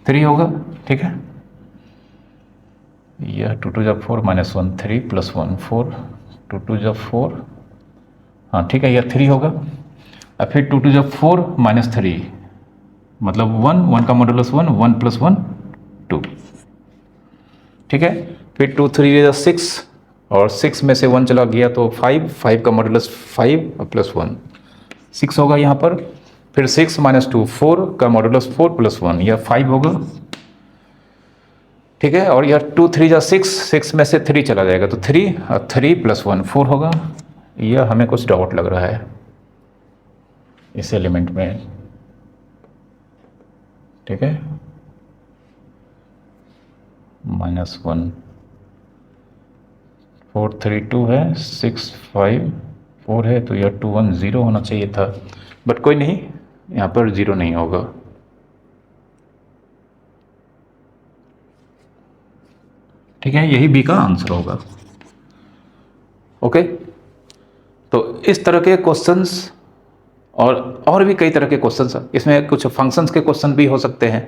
3 होगा। ठीक है, यह 2 × 2 = 4 -1 3 प्लस 1 4, 2 × 2 = 4, हाँ ठीक है, यह 3 होगा। अब फिर 2 × 2 = 4 - 3, मतलब 1 1 का मॉडुलस 1 1 + 1 2। ठीक है, फिर 2 × 3 = 6, और 6 में से 1 चला गया तो 5 5 का मॉडुलस 5 प्लस 1 6 होगा यहाँ पर। फिर 6 - 2 4 का मॉडुलस 4 प्लस 1, यह 5 होगा। ठीक है, और यह 2 × 3 = 6, 6 में से 3 चला जाएगा तो 3 और 3 + 1 4 होगा। यह हमें कुछ डाउट लग रहा है इस एलिमेंट में। ठीक है, -1 4 3 2 है, 6 5 4 है, तो यह 2 1 0 होना चाहिए था, बट कोई नहीं, यहाँ पर 0 नहीं होगा। ठीक है, यही बी का आंसर होगा। ओके, तो इस तरह के क्वेश्चंस और भी कई तरह के क्वेश्चंस, इसमें कुछ फंक्शंस के क्वेश्चन भी हो सकते हैं,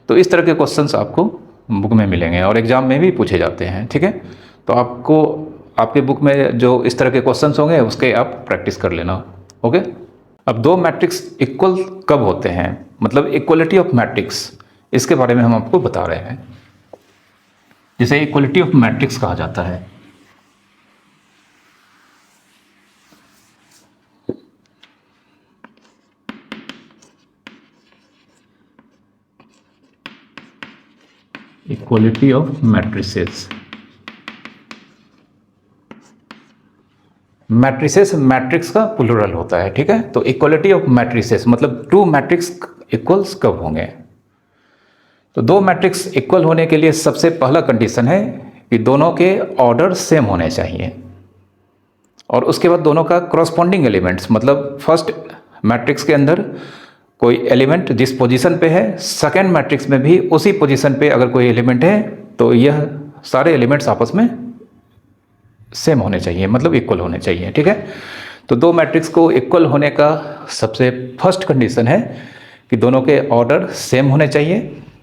तो इस तरह के क्वेश्चंस आपको बुक में मिलेंगे और एग्जाम में भी पूछे जाते हैं। ठीक है, तो आपको आपके बुक में जो इस तरह के क्वेश्चंस होंगे उसके आप प्रैक्टिस कर लेना। ओके, अब दो मैट्रिक्स इक्वल कब होते हैं, मतलब इक्वलिटी ऑफ मैट्रिक्स, इसके बारे में हम आपको बता रहे हैं, जिसे इक्वलिटी ऑफ मैट्रिक्स कहा जाता है। Equality of matrices. Matrices matrix का प्लूरल होता है, ठीक है। तो इक्वलिटी ऑफ मैट्रिसेस मतलब टू मैट्रिक्स इक्वल्स कब होंगे? तो दो मैट्रिक्स इक्वल होने के लिए सबसे पहला कंडीशन है कि दोनों के ऑर्डर सेम होने चाहिए, और उसके बाद दोनों का करॉस्पॉन्डिंग एलिमेंट्स मतलब फर्स्ट मैट्रिक्स के अंदर कोई एलिमेंट जिस पोजीशन पे है, सेकंड मैट्रिक्स में भी उसी पोजीशन पे अगर कोई एलिमेंट है तो यह सारे एलिमेंट्स आपस में सेम होने चाहिए, मतलब इक्वल होने चाहिए, ठीक है। तो दो मैट्रिक्स को इक्वल होने का सबसे फर्स्ट कंडीशन है कि दोनों के ऑर्डर सेम होने चाहिए,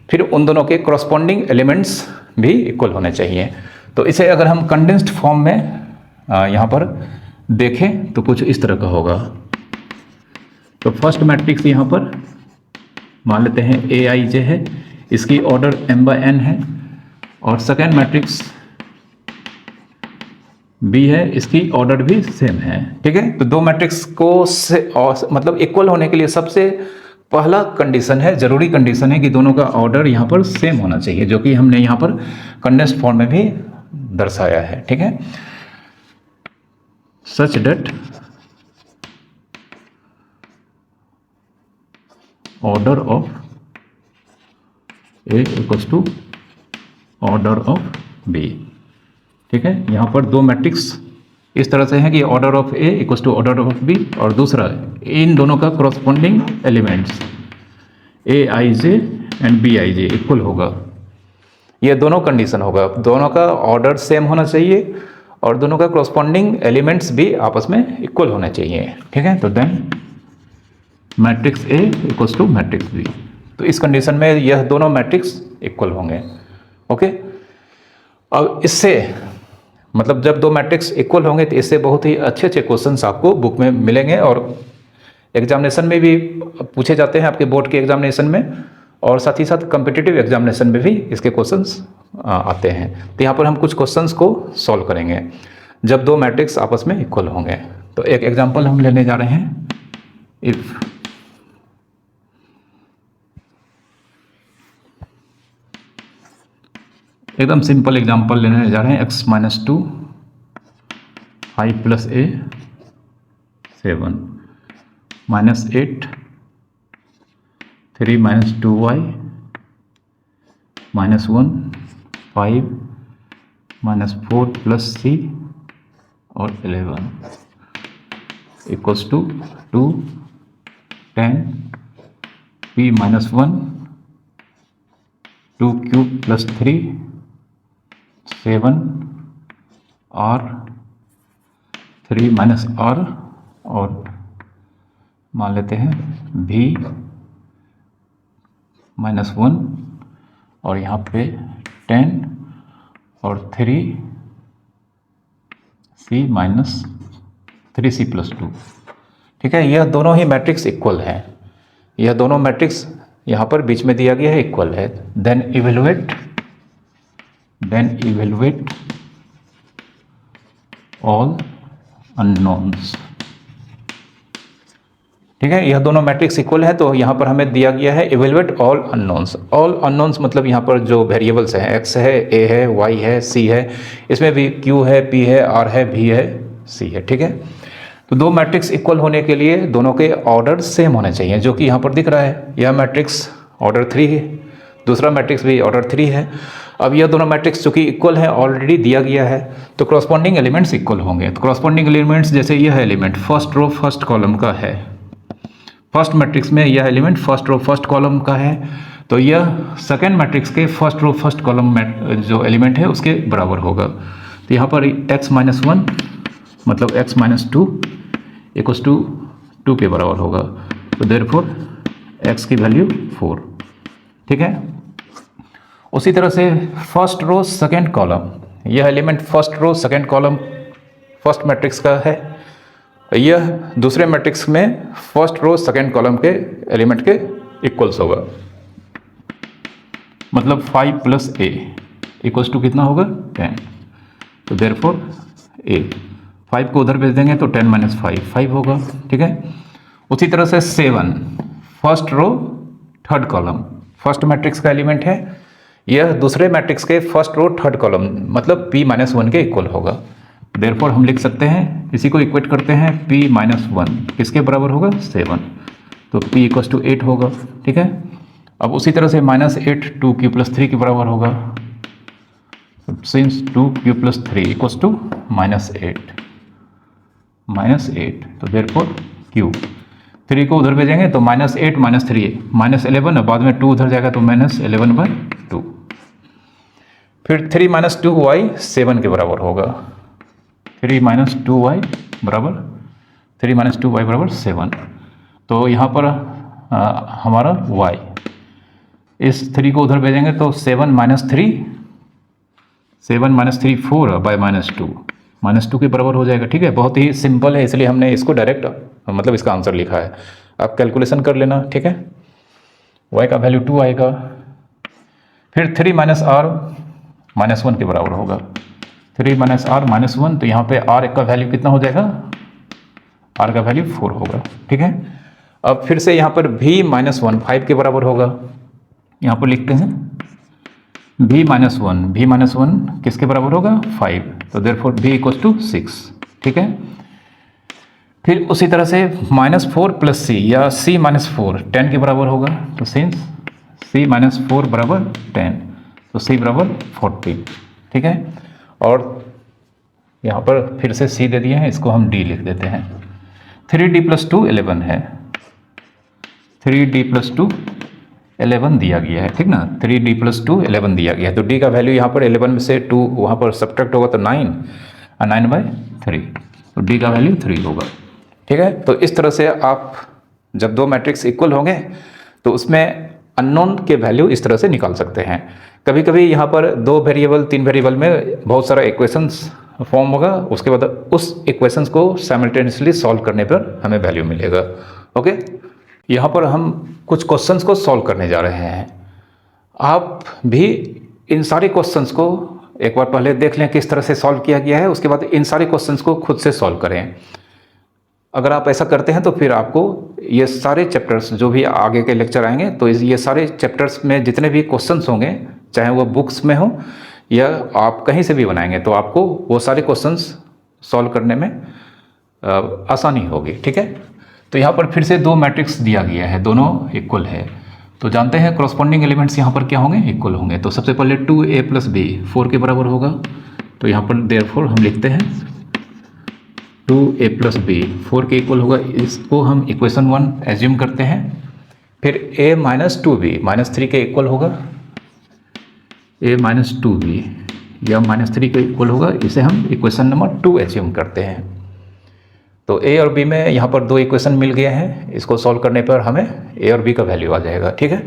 फिर उन दोनों के करॉस्पॉन्डिंग एलिमेंट्स भी इक्वल होने चाहिए। तो इसे अगर हम कंडेंस्ड फॉर्म में यहाँ पर देखें तो कुछ इस तरह का होगा। तो फर्स्ट मैट्रिक्स यहाँ पर मान लेते हैं Aij है, इसकी ऑर्डर m/n है, और सेकेंड मैट्रिक्स B है, इसकी ऑर्डर भी सेम है, ठीक है। तो दो मैट्रिक्स को मतलब इक्वल होने के लिए सबसे पहला कंडीशन है, जरूरी कंडीशन है कि दोनों का ऑर्डर यहाँ पर सेम होना चाहिए, जो कि हमने यहाँ पर कंडेंस्ड फॉर्म में भी दर्शाया है, ठीक है। Such that order of A equals to order of B, ठीक है। यहाँ पर दो मैट्रिक्स इस तरह से हैं कि order of A equals to order of B, और दूसरा इन दोनों का corresponding elements Aij and Bij equal होगा। ये दोनों कंडीशन होगा, दोनों का ऑर्डर सेम होना चाहिए और दोनों का करॉस्पॉन्डिंग एलिमेंट्स भी आपस में इक्वल होने चाहिए, ठीक है। तो then matrix A equals to matrix B, तो इस कंडीशन में यह दोनों मैट्रिक्स इक्वल होंगे, ओके। अब इससे मतलब जब दो मैट्रिक्स इक्वल होंगे तो इससे बहुत ही अच्छे अच्छे क्वेश्चंस आपको बुक में मिलेंगे, और एग्जामिनेशन में भी पूछे जाते हैं आपके बोर्ड के एग्जामिनेशन में, और साथ ही साथ कॉम्पिटिटिव एग्जामिनेशन में भी इसके क्वेश्चंस आते हैं। तो यहाँ पर हम कुछ क्वेश्चंस को सॉल्व करेंगे जब दो मैट्रिक्स आपस में इक्वल होंगे। तो एक एग्जाम्पल हम लेने जा रहे हैं। इफ एकदम सिंपल एग्जांपल लेने जा रहे हैं, x-2 5 + a 7 -8 3 - 2y -1 5 -4 + c और 11 equals to 2 10 p - 1 2 cube + 3 7 r 3 - r, और मान लेते हैं v -1, और यहाँ पे 10 और 3c - 3c + 2, ठीक है। यह दोनों ही मैट्रिक्स इक्वल हैं, यह दोनों मैट्रिक्स यहाँ पर बीच में दिया गया है इक्वल है। देन इवेलुएट ऑल अननोन्स, ठीक है। यह दोनों मैट्रिक्स इक्वल है, तो यहाँ पर हमें दिया गया है evaluate all unknowns. All unknowns मतलब यहाँ पर जो वेरिएबल्स हैं, x है, a है, y है, c है, इसमें भी q है, p है, r है, v है, c है, ठीक है। तो दो मैट्रिक्स इक्वल होने के लिए दोनों के ऑर्डर सेम होने चाहिए, जो कि यहाँ पर दिख रहा है। यह मैट्रिक्स ऑर्डर 3 है, दूसरा मैट्रिक्स भी ऑर्डर 3 है। अब यह दोनों मैट्रिक्स चूंकि इक्वल है, ऑलरेडी दिया गया है, तो करॉस्पॉन्डिंग एलिमेंट्स इक्वल होंगे। तो करॉस्पॉन्डिंग एलिमेंट्स जैसे यह element first row first column का है, फर्स्ट मैट्रिक्स में यह element first row first column का है, तो यह सेकेंड मैट्रिक्स के फर्स्ट रो फर्स्ट कॉलम जो एलिमेंट है उसके बराबर होगा। तो यहाँ पर x-1 मतलब x-2 इक्वल्स टू 2 के बराबर होगा, तो देयरफॉर x की वैल्यू 4, ठीक है। उसी तरह से फर्स्ट रो सेकेंड कॉलम, यह element first row second column first matrix का है, यह दूसरे मैट्रिक्स में फर्स्ट रो सेकेंड कॉलम के एलिमेंट के इक्वल्स होगा, मतलब 5 + a इक्वल्स टू कितना होगा 10। तो देयरफॉर a 5 को उधर भेज देंगे तो 10 - 5 5 होगा, ठीक है। उसी तरह से 7 first row third column first matrix का एलिमेंट है, यह दूसरे मैट्रिक्स के फर्स्ट रो थर्ड कॉलम मतलब p-1 के इक्वल होगा। देयरफॉर हम लिख सकते हैं, इसी को इक्वेट करते हैं, p-1 किसके बराबर होगा 7, तो p = 8 होगा। ठीक है, अब उसी तरह से -8 2q + 3 के बराबर होगा, सिंस 2q + 3 = -8 तो देयरफॉर q 3 को उधर भेजेंगे तो -8 -3 -11 और बाद में 2 उधर जाएगा तो -11/2। फिर 3 - 2y 7 के बराबर होगा, 3 - 2y बराबर 7। तो यहाँ पर हमारा y, इस 3 को उधर भेजेंगे तो 7 - 3 4/-2 -2 के बराबर हो जाएगा। ठीक है, बहुत ही सिंपल है, इसलिए हमने इसको डायरेक्ट मतलब इसका आंसर लिखा है। आप कैलकुलेशन कर लेना। ठीक है, y का वैल्यू 2 आएगा। फिर 3 - r -1 के बराबर होगा, 3 - r -1, तो यहाँ पे r का वैल्यू कितना हो जाएगा, r का वैल्यू 4 होगा। ठीक है, अब फिर से यहाँ पर v-1 5 के बराबर होगा, यहाँ पर लिखते हैं v-1 किसके बराबर होगा 5, तो देयरफॉर v = 6। ठीक है, फिर उसी तरह से -4 + c या c - 4 10 के बराबर होगा, तो सिंस c - 4 बराबर 10 तो c बराबर 40। ठीक है, और यहाँ पर फिर से c दे दिए हैं, इसको हम d लिख देते हैं। 3d + 2 11 है, 3d + 2 11 दिया गया है। ठीक ना, 3d + 2 11 दिया गया है, तो d का वैल्यू यहाँ पर 11 में से 2 वहाँ पर सब्ट्रैक्ट होगा तो 9 और 9/3, तो d का वैल्यू 3 होगा। ठीक है, तो इस तरह से आप जब दो मैट्रिक्स इक्वल होंगे तो उसमें अननोन के वैल्यू इस तरह से निकाल सकते हैं। कभी कभी यहाँ पर 2 वेरिएबल 3 वेरिएबल में बहुत सारा इक्वेशंस फॉर्म होगा, उसके बाद उस इक्वेशंस को साइमल्टेनियसली सॉल्व करने पर हमें वैल्यू मिलेगा। ओके, यहाँ पर हम कुछ क्वेश्चंस को सॉल्व करने जा रहे हैं। आप भी इन सारे क्वेश्चंस को एक बार पहले देख लें किस तरह से सॉल्व किया गया है, उसके बाद इन सारे क्वेश्चंस को खुद से सॉल्व करें। अगर आप ऐसा करते हैं तो फिर आपको ये सारे चैप्टर्स जो भी आगे के लेक्चर आएंगे तो ये सारे चैप्टर्स में जितने भी क्वेश्चंस होंगे, चाहे वो बुक्स में हो या आप कहीं से भी बनाएंगे, तो आपको वो सारे क्वेश्चंस सॉल्व करने में आसानी होगी। ठीक है, तो यहाँ पर फिर से 2 मैट्रिक्स दिया गया है, दोनों इक्वल है, तो जानते हैं करस्पॉन्डिंग एलिमेंट्स यहाँ पर क्या होंगे, इक्वल होंगे। तो सबसे पहले 2a + b 4 के बराबर होगा, तो यहाँ पर देयरफॉर हम लिखते हैं 2a + b 4 के इक्वल होगा, इसको हम इक्वेशन 1 एज्यूम करते हैं। फिर a - 2b -3 के इक्वल होगा, a - 2b या -3 के इक्वल होगा, इसे हम इक्वेशन नंबर 2 एज्यूम करते हैं। तो a और b में यहाँ पर 2 इक्वेशन मिल गए हैं, इसको सॉल्व करने पर हमें a और b का वैल्यू आ जाएगा। ठीक है,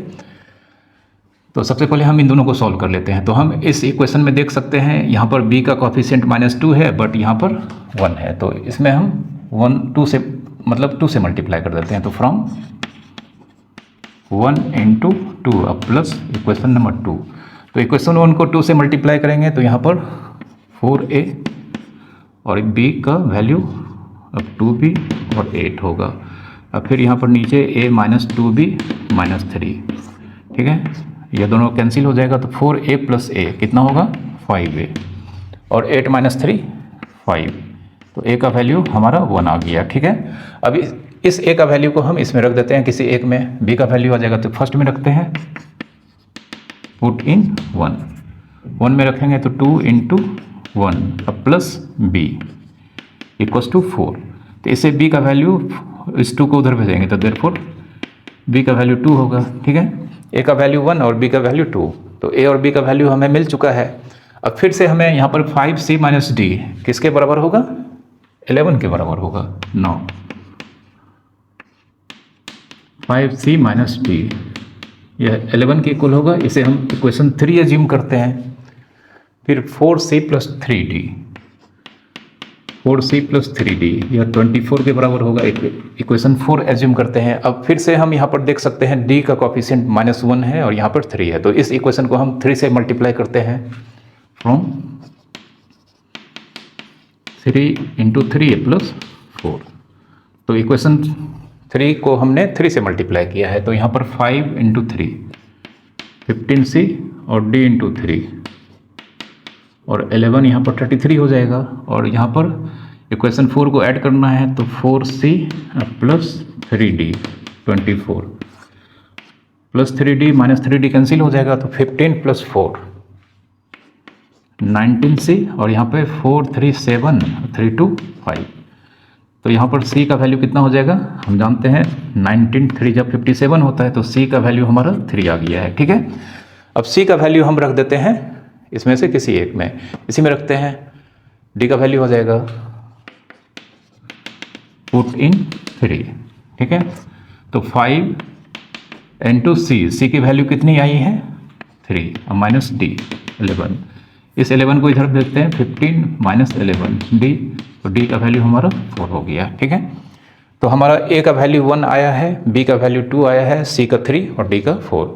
तो सबसे पहले हम इन दोनों को सॉल्व कर लेते हैं। तो हम इस इक्वेशन में देख सकते हैं यहाँ पर b का कोएफिशिएंट -2 है, बट यहाँ पर 1 है, तो इसमें हम 2 से मतलब 2 से मल्टीप्लाई कर देते हैं। तो फ्रॉम 1 × 2 अब प्लस इक्वेशन नंबर 2, तो इक्वेशन 1 को 2 से मल्टीप्लाई करेंगे तो यहाँ पर 4a और b का वैल्यू अब 2b और 8 होगा। अब फिर यहाँ पर नीचे a - 2b -3। ठीक है, ये दोनों कैंसिल हो जाएगा, तो 4a + a कितना होगा 5a और 8 - 3 5, तो a का वैल्यू हमारा 1 आ गया। ठीक है, अब इस a का वैल्यू को हम इसमें रख देते हैं, किसी एक में b का वैल्यू आ जाएगा, तो फर्स्ट में रखते हैं, पुट इन 1 में रखेंगे तो 2 × 1 अब प्लस b = 4, तो इसे b का वैल्यू इस 2 को उधर भेजेंगे तो देयरफॉर b का वैल्यू 2 होगा। ठीक है, a का वैल्यू 1 और b का वैल्यू 2, तो a और b का वैल्यू हमें मिल चुका है। अब फिर से हमें यहाँ पर 5c - d किसके बराबर होगा, 11 के बराबर होगा। 9 5c - d यह 11 के इक्वल होगा, इसे हम इक्वेशन 3 एज्यूम करते हैं। फिर 4c + 3d 4c + 3d यह 24 के बराबर होगा, इक्वेशन 4 एज्यूम करते हैं। अब फिर से हम यहाँ पर देख सकते हैं d का कोएफिशिएंट -1 है और यहाँ पर 3 है, तो इस इक्वेशन को हम 3 से मल्टीप्लाई करते हैं। फ्रॉम 3 × 3a + 4, तो इक्वेशन 3 को हमने 3 से मल्टीप्लाई किया है, तो यहाँ पर 5 × 3 15c और d इंटू 3 और 11 यहाँ पर 33 हो जाएगा। और यहाँ पर इक्वेशन 4 को ऐड करना है तो 4c plus 3d 24 plus 3d minus 3d cancel हो जाएगा तो 15 प्लस 4 19c और यहाँ पे 4 3 7 3 2 5। तो यहाँ पर c का वैल्यू कितना हो जाएगा, हम जानते हैं 19 3 जब 57 होता है तो c का वैल्यू हमारा 3 आ गया है। ठीक है, अब c का वैल्यू हम रख देते हैं इसमें से किसी एक में, इसी में रखते हैं। d का वैल्यू हो जाएगा पुट इन 3। ठीक है, तो 5 इंटू c की वैल्यू कितनी आई है 3 माइनस d 11। इस 11 को इधर देखते हैं 15 माइनस 11 d, तो d का वैल्यू हमारा 4 हो गया। ठीक है, तो हमारा a का वैल्यू 1 आया है, b का वैल्यू 2 आया है, c का 3 और d का 4।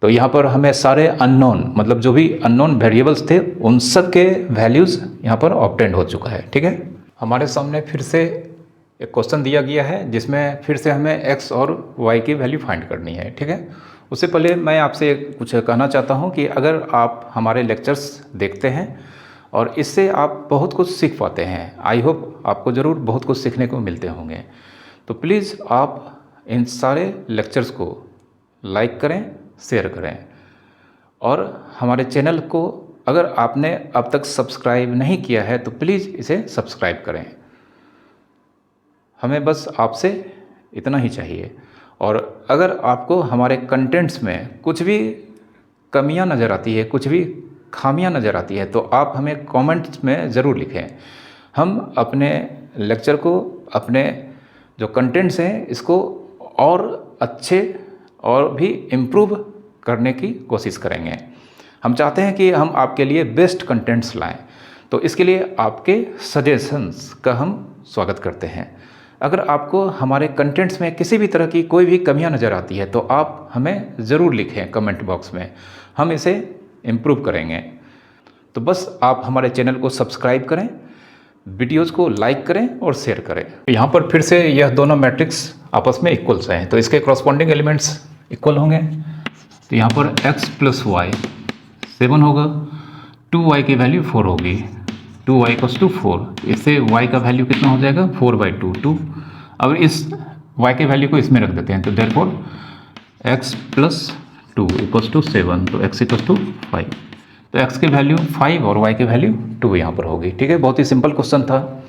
तो यहाँ पर हमें सारे अननोन मतलब जो भी अननोन वेरिएबल्स थे उन सब के वैल्यूज़ यहाँ पर ऑब्टेंड हो चुका है। ठीक है, हमारे सामने फिर से एक क्वेश्चन दिया गया है जिसमें फिर से हमें x और y की वैल्यू फाइंड करनी है। ठीक है, उससे पहले मैं आपसे कुछ कहना चाहता हूँ कि अगर आप हमारे लेक्चर्स देखते हैं और इससे आप बहुत कुछ सीख पाते हैं, आई होप आपको ज़रूर बहुत कुछ सीखने को मिलते होंगे, तो प्लीज़ आप इन सारे लेक्चर्स को लाइक करें, शेयर करें और हमारे चैनल को अगर आपने अब तक सब्सक्राइब नहीं किया है तो प्लीज़ इसे सब्सक्राइब करें। हमें बस आपसे इतना ही चाहिए। और अगर आपको हमारे कंटेंट्स में कुछ भी कमियां नज़र आती है, कुछ भी खामियां नज़र आती है तो आप हमें कमेंट्स में ज़रूर लिखें। हम अपने लेक्चर को, अपने जो कंटेंट्स हैं इसको और अच्छे और भी इम्प्रूव करने की कोशिश करेंगे। हम चाहते हैं कि हम आपके लिए बेस्ट कंटेंट्स लाएं, तो इसके लिए आपके सजेशंस का हम स्वागत करते हैं। अगर आपको हमारे कंटेंट्स में किसी भी तरह की कोई भी कमियां नज़र आती है तो आप हमें ज़रूर लिखें कमेंट बॉक्स में, हम इसे इम्प्रूव करेंगे। तो बस आप हमारे चैनल को सब्सक्राइब करें, वीडियोज़ को लाइक करें और शेयर करें। यहाँ पर फिर से यह दोनों मैट्रिक्स आपस में इक्वल्स हैं तो इसके कॉरस्पॉन्डिंग एलिमेंट्स इक्वल होंगे। तो यहाँ पर x प्लस वाई 7 होगा, 2y की वैल्यू 4 होगी, 2y इक्वल्स टू 4। इससे y का वैल्यू कितना हो जाएगा 4/2 2। अब इस y के वैल्यू को इसमें रख देते हैं तो therefore x plus 2 equals to 7, तो x इक्वल्स टू 5। तो x की वैल्यू 5 और y की वैल्यू 2 यहाँ पर होगी। ठीक है, बहुत ही सिंपल क्वेश्चन था।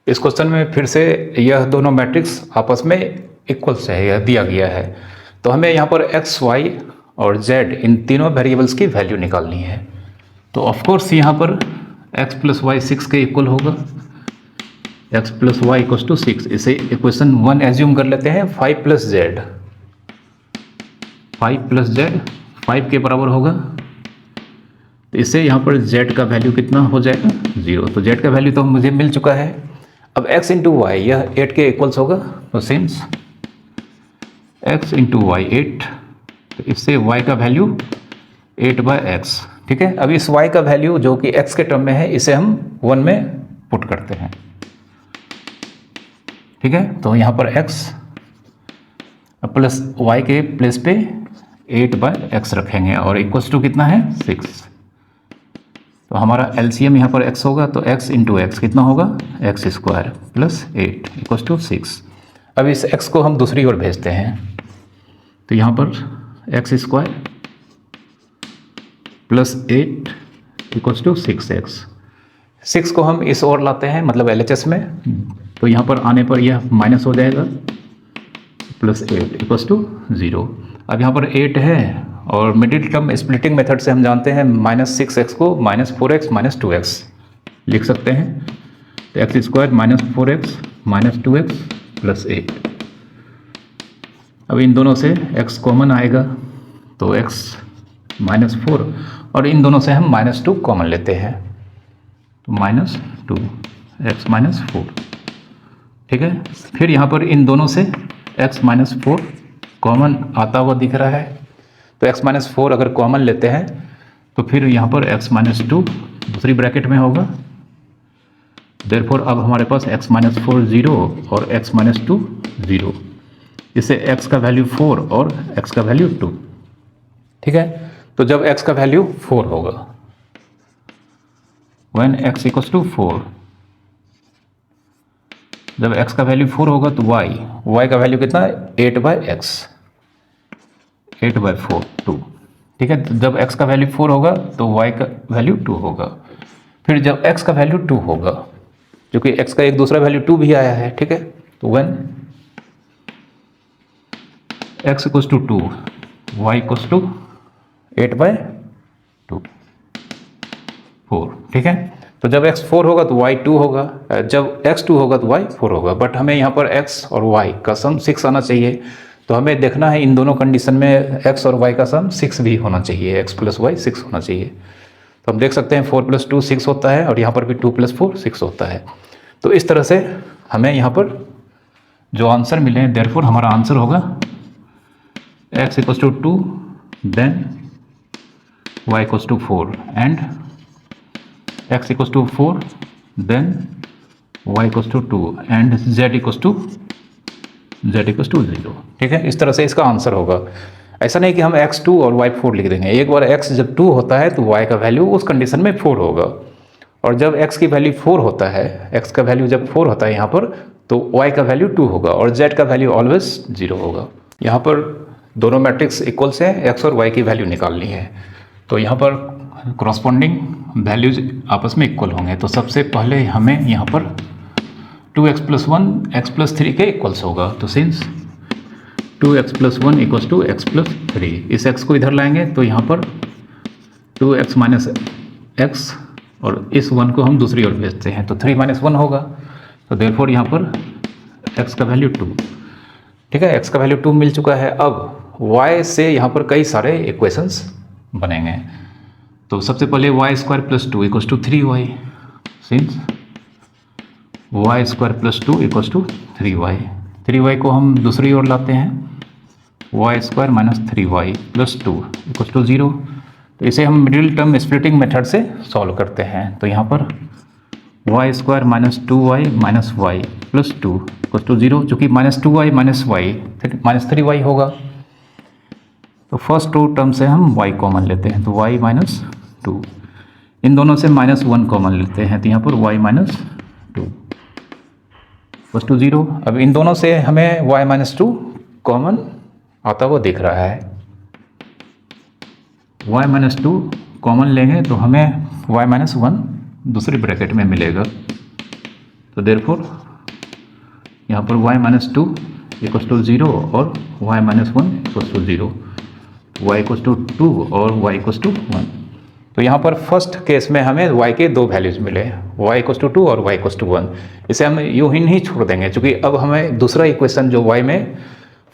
इस क्वेश्चन में फिर से यह दोनों मैट्रिक्स आपस में इक्वल्स है, यह दिया गया है। तो हमें यहाँ पर x, y और z इन तीनों वेरिएबल्स की वैल्यू निकालनी है। तो ऑफकोर्स यहाँ पर x प्लस वाई 6 के इक्वल होगा, x plus Y equals to 6। इसे इक्वेशन 1 एज्यूम कर लेते हैं। 5 प्लस z 5 के बराबर होगा। तो इससे यहाँ पर z का वैल्यू कितना हो जाएगा 0। तो z का वैल्यू तो मुझे मिल चुका है। अब x इंटू वाई यह 8 के इक्वल्स होगा, तो सिंस x इंटू वाई 8, तो इससे y का वैल्यू 8/x। ठीक है, अब इस y का वैल्यू जो कि x के टर्म में है इसे हम 1 में पुट करते हैं। ठीक है, तो यहाँ पर x प्लस y के प्लेस पे 8/x रखेंगे और इक्वल्स टू कितना है 6। तो हमारा एलसीएम यहाँ पर x होगा, तो x इंटू एक्स कितना होगा x² प्लस 8 इक्वल्स टू 6। अब इस x को हम दूसरी ओर भेजते हैं, तो यहाँ पर x² plus 8 equals to 6x। 6 को हम इस ओर लाते हैं मतलब LHS में, तो यहाँ पर आने पर यह माइनस हो जाएगा, प्लस 8 इक्वल्स टू 0। अब यहाँ पर 8 है और मिडिल टर्म स्प्लिटिंग मेथड से हम जानते हैं -6x को -4x -2x लिख सकते हैं। तो x² -4x -2x प्लस 8। अब इन दोनों से x कॉमन आएगा, तो x -4 और इन दोनों से हम -2 कॉमन लेते हैं, तो -2 x -4। ठीक है, फिर यहाँ पर इन दोनों से x -4 कॉमन आता हुआ दिख रहा है, तो x -4 अगर कॉमन लेते हैं तो फिर यहाँ पर x -2 दूसरी ब्रैकेट में होगा। देयरफॉर अब हमारे पास x -4 0 और x -2 0। इससे x का वैल्यू 4 और x का वैल्यू 2। ठीक है। तो जब x का वैल्यू 4 होगा, व्हेन x इक्वल्स टू 4, जब x का वैल्यू 4 होगा तो y का वैल्यू कितना है 8/x, 8/4 2, ठीक है। तो जब x का वैल्यू 4 होगा तो y का वैल्यू 2 होगा। फिर जब x का वैल्यू 2 होगा, जो कि x का एक दूसरा वैल्यू 2 भी आया है, ठीक है। तो when x equals to 2, y equals to 8/2 4, ठीक है। तो जब x 4 होगा तो y 2 होगा, जब x 2 होगा तो y 4 होगा। बट हमें यहाँ पर x और y का सम 6 आना चाहिए। तो हमें देखना है इन दोनों कंडीशन में x और y का सम 6 भी होना चाहिए, x प्लस y 6 होना चाहिए। तो हम देख सकते हैं 4 + 2 6 होता है, और यहाँ पर भी 2 + 4 6 होता है। तो इस तरह से हमें यहाँ पर जो आंसर मिले हैं, देयरफॉर हमारा आंसर होगा x equals to 2, then y equals to 4, and x equals to 4, then y equals to 2, and z equals to 0, ठीक है। इस तरह से इसका आंसर होगा। ऐसा नहीं कि हम x2 और y4 लिख देंगे। एक बार x जब 2 होता है तो y का वैल्यू उस कंडीशन में 4 होगा, और जब x की वैल्यू 4 होता है, x का वैल्यू जब 4 होता है यहाँ पर, तो y का वैल्यू 2 होगा, और z का वैल्यू ऑलवेज 0 होगा। यहाँ पर दोनों मैट्रिक्स इक्वल्स हैं, x और y की वैल्यू निकालनी है। तो यहाँ पर करस्पॉन्डिंग वैल्यूज आपस में इक्वल होंगे। तो सबसे पहले हमें यहाँ पर 2x + 1 x + 3 के इक्वल्स होगा। तो since 2x + 1 equals to x + 3, इस x को इधर लाएंगे तो यहाँ पर 2x - x, और इस 1 को हम दूसरी ओर भेजते हैं तो 3 - 1 होगा। तो देयरफॉर यहाँ पर x का वैल्यू 2, ठीक है। x का वैल्यू 2 मिल चुका है। अब y से यहाँ पर कई सारे इक्वेशंस बनेंगे। तो सबसे पहले y² + 2 equals to 3y, since y² + 2 equals to 3y, 3y को हम दूसरी ओर लाते हैं, y² - 3y + 2 इक्वल्स टू 0। तो इसे हम मिडिल टर्म स्प्लिटिंग मेथड से सॉल्व करते हैं। तो यहाँ पर y² - 2y - y + 2 equals to 0, चूँकि -2y - 3y होगा। तो फर्स्ट 2 टर्म से हम y कॉमन लेते हैं, तो y - 2, इन दोनों से -1 कॉमन लेते हैं, तो यहाँ पर y - 2 इक्वल्स टू 0। अब इन दोनों से हमें y - 2 कॉमन आता हुआ दिख रहा है। y - 2 कॉमन लेंगे तो हमें y - 1 दूसरी ब्रैकेट में मिलेगा। तो देयरफॉर यहाँ पर y - 2 इक्वल्स टू 0 और y - 1 equals to 0, y equals to 2 और y इक्वल्स टू 1। तो यहाँ पर फर्स्ट केस में हमें y के दो वैल्यूज मिले, y इक्वल्स टू 2 और y इक्वल्स टू 1। इसे हम यूं ही नहीं छोड़ देंगे, क्योंकि अब हमें दूसरा इक्वेशन जो y में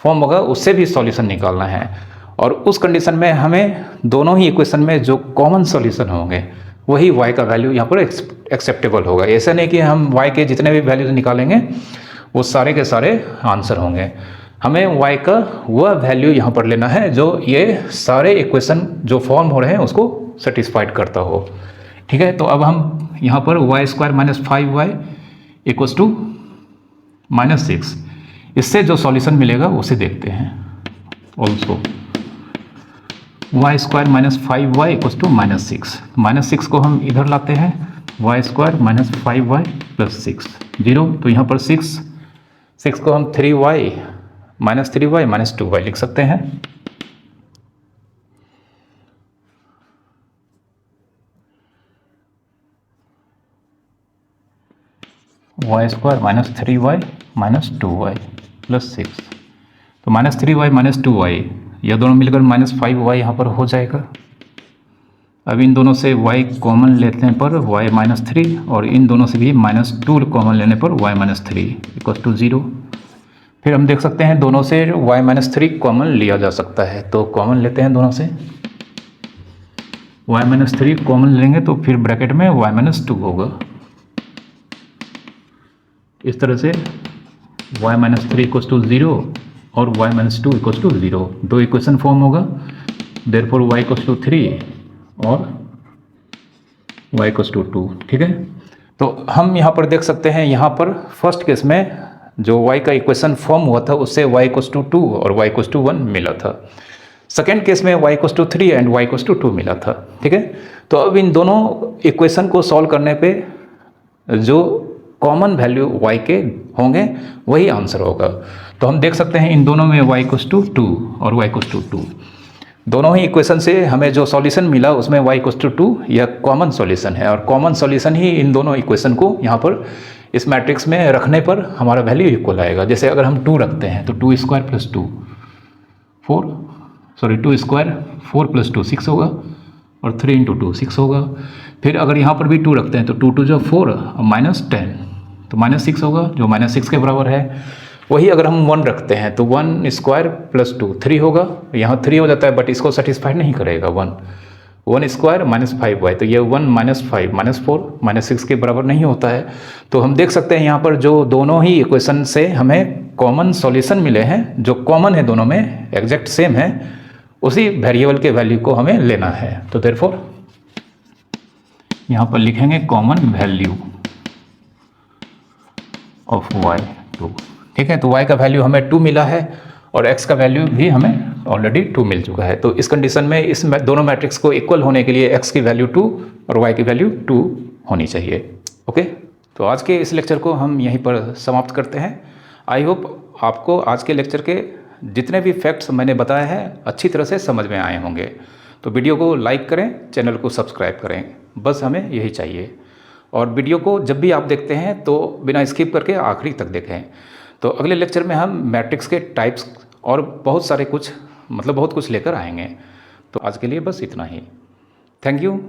फॉर्म होगा उससे भी सॉल्यूशन निकालना है, और उस कंडीशन में हमें दोनों ही इक्वेशन में जो कॉमन सॉल्यूशन होंगे वही y का वैल्यू यहाँ पर एक्सेप्टेबल होगा। ऐसा नहीं कि हम y के जितने भी वैल्यूज निकालेंगे वो सारे के सारे आंसर होंगे। हमें y का वह वैल्यू यहाँ पर लेना है जो ये सारे इक्वेशन जो फॉर्म हो रहे हैं उसको सेटिस्फाइड करता हो, ठीक है। तो अब हम यहाँ पर y² - 5y इक्वल्स टू -6, इससे जो सॉल्यूशन मिलेगा उसे देखते हैं। Also y² - 5y equals to -6, -6 को हम इधर लाते हैं, y² - 5y + 6 0। तो यहाँ पर 6 को हम 3y - 2y लिख सकते हैं। y² - 3y - 2y + 6, तो -3y - 2y यह दोनों मिलकर -5y यहाँ पर हो जाएगा। अब इन दोनों से y कॉमन लेने पर y - 3, और इन दोनों से भी -2 कॉमन लेने पर y - 3 इक्वल्स टू 0। फिर हम देख सकते हैं दोनों से y - 3 कॉमन लिया जा सकता है, तो कॉमन लेते हैं दोनों से, y - 3 कॉमन लेंगे तो फिर ब्रैकेट में y - 2 होगा। इस तरह से y - 3 इक्वल्स टू 0 और y - 2 इक्वल्स टू 0, दो इक्वेशन फॉर्म होगा। देयरफॉर y इक्वल्स टू 3 और y इक्वल्स टू 2, ठीक है। तो हम यहाँ पर देख सकते हैं, यहाँ पर फर्स्ट केस में जो y का इक्वेशन फॉर्म हुआ था उससे y इक्वल्स टू 2 और y इक्वल्स टू 1 मिला था। सेकेंड केस में y equals to 3 and y equals to 2 मिला था, ठीक है। तो अब इन दोनों इक्वेशन को सॉल्व करने पे जो कॉमन वैल्यू y के होंगे वही आंसर होगा। तो हम देख सकते हैं इन दोनों में y इक्वल्स टू 2 और y इक्वल्स टू 2, दोनों ही इक्वेशन से हमें जो सॉल्यूशन मिला उसमें y इक्वल्स टू 2 यह कॉमन सॉल्यूशन है, और कॉमन सॉल्यूशन ही इन दोनों इक्वेशन को यहाँ पर इस मैट्रिक्स में रखने पर हमारा वैल्यू इक्वल आएगा। जैसे अगर हम 2 रखते हैं तो 2 स्क्वायर प्लस 2 2 स्क्वायर 4 प्लस 2 6 होगा, और 3 इंटू 2 6 होगा। फिर अगर यहाँ पर भी 2 रखते हैं तो 2 2 जो 4 माइनस 10 तो माइनस 6 होगा, जो माइनस 6 के बराबर है। वही अगर हम 1 रखते हैं तो 1 स्क्वायर प्लस 2 3 होगा, यहाँ 3 हो जाता है बट इसको सेटिस्फाइड नहीं करेगा। 1 स्क्वायर माइनस 5y, तो ये 1 माइनस 5 माइनस 4 माइनस 6 के बराबर नहीं होता है। तो हम देख सकते हैं यहाँ पर जो दोनों ही इक्वेशन से हमें कॉमन सॉल्यूशन मिले हैं, जो कॉमन है दोनों में, एग्जैक्ट सेम है, उसी वेरिएबल के वैल्यू को हमें लेना है। तो देयरफॉर यहाँ पर लिखेंगे कॉमन वैल्यू ऑफ y2, ठीक है। तो y का वैल्यू हमें 2 मिला है और x का वैल्यू भी हमें ऑलरेडी 2 मिल चुका है। तो इस कंडीशन में इस दोनों मैट्रिक्स को इक्वल होने के लिए x की वैल्यू 2 और y की वैल्यू 2 होनी चाहिए। ओके, तो आज के इस लेक्चर को हम यहीं पर समाप्त करते हैं। आई होप आपको आज के लेक्चर के जितने भी फैक्ट्स मैंने बताए हैं अच्छी तरह से समझ में आए होंगे। तो वीडियो को लाइक करें, चैनल को सब्सक्राइब करें, बस हमें यही चाहिए। और वीडियो को जब भी आप देखते हैं तो बिना स्किप करके आखिरी तक देखें। तो अगले लेक्चर में हम मैट्रिक्स के टाइप्स और बहुत सारे कुछ बहुत कुछ लेकर आएंगे। तो आज के लिए बस इतना ही। Thank you.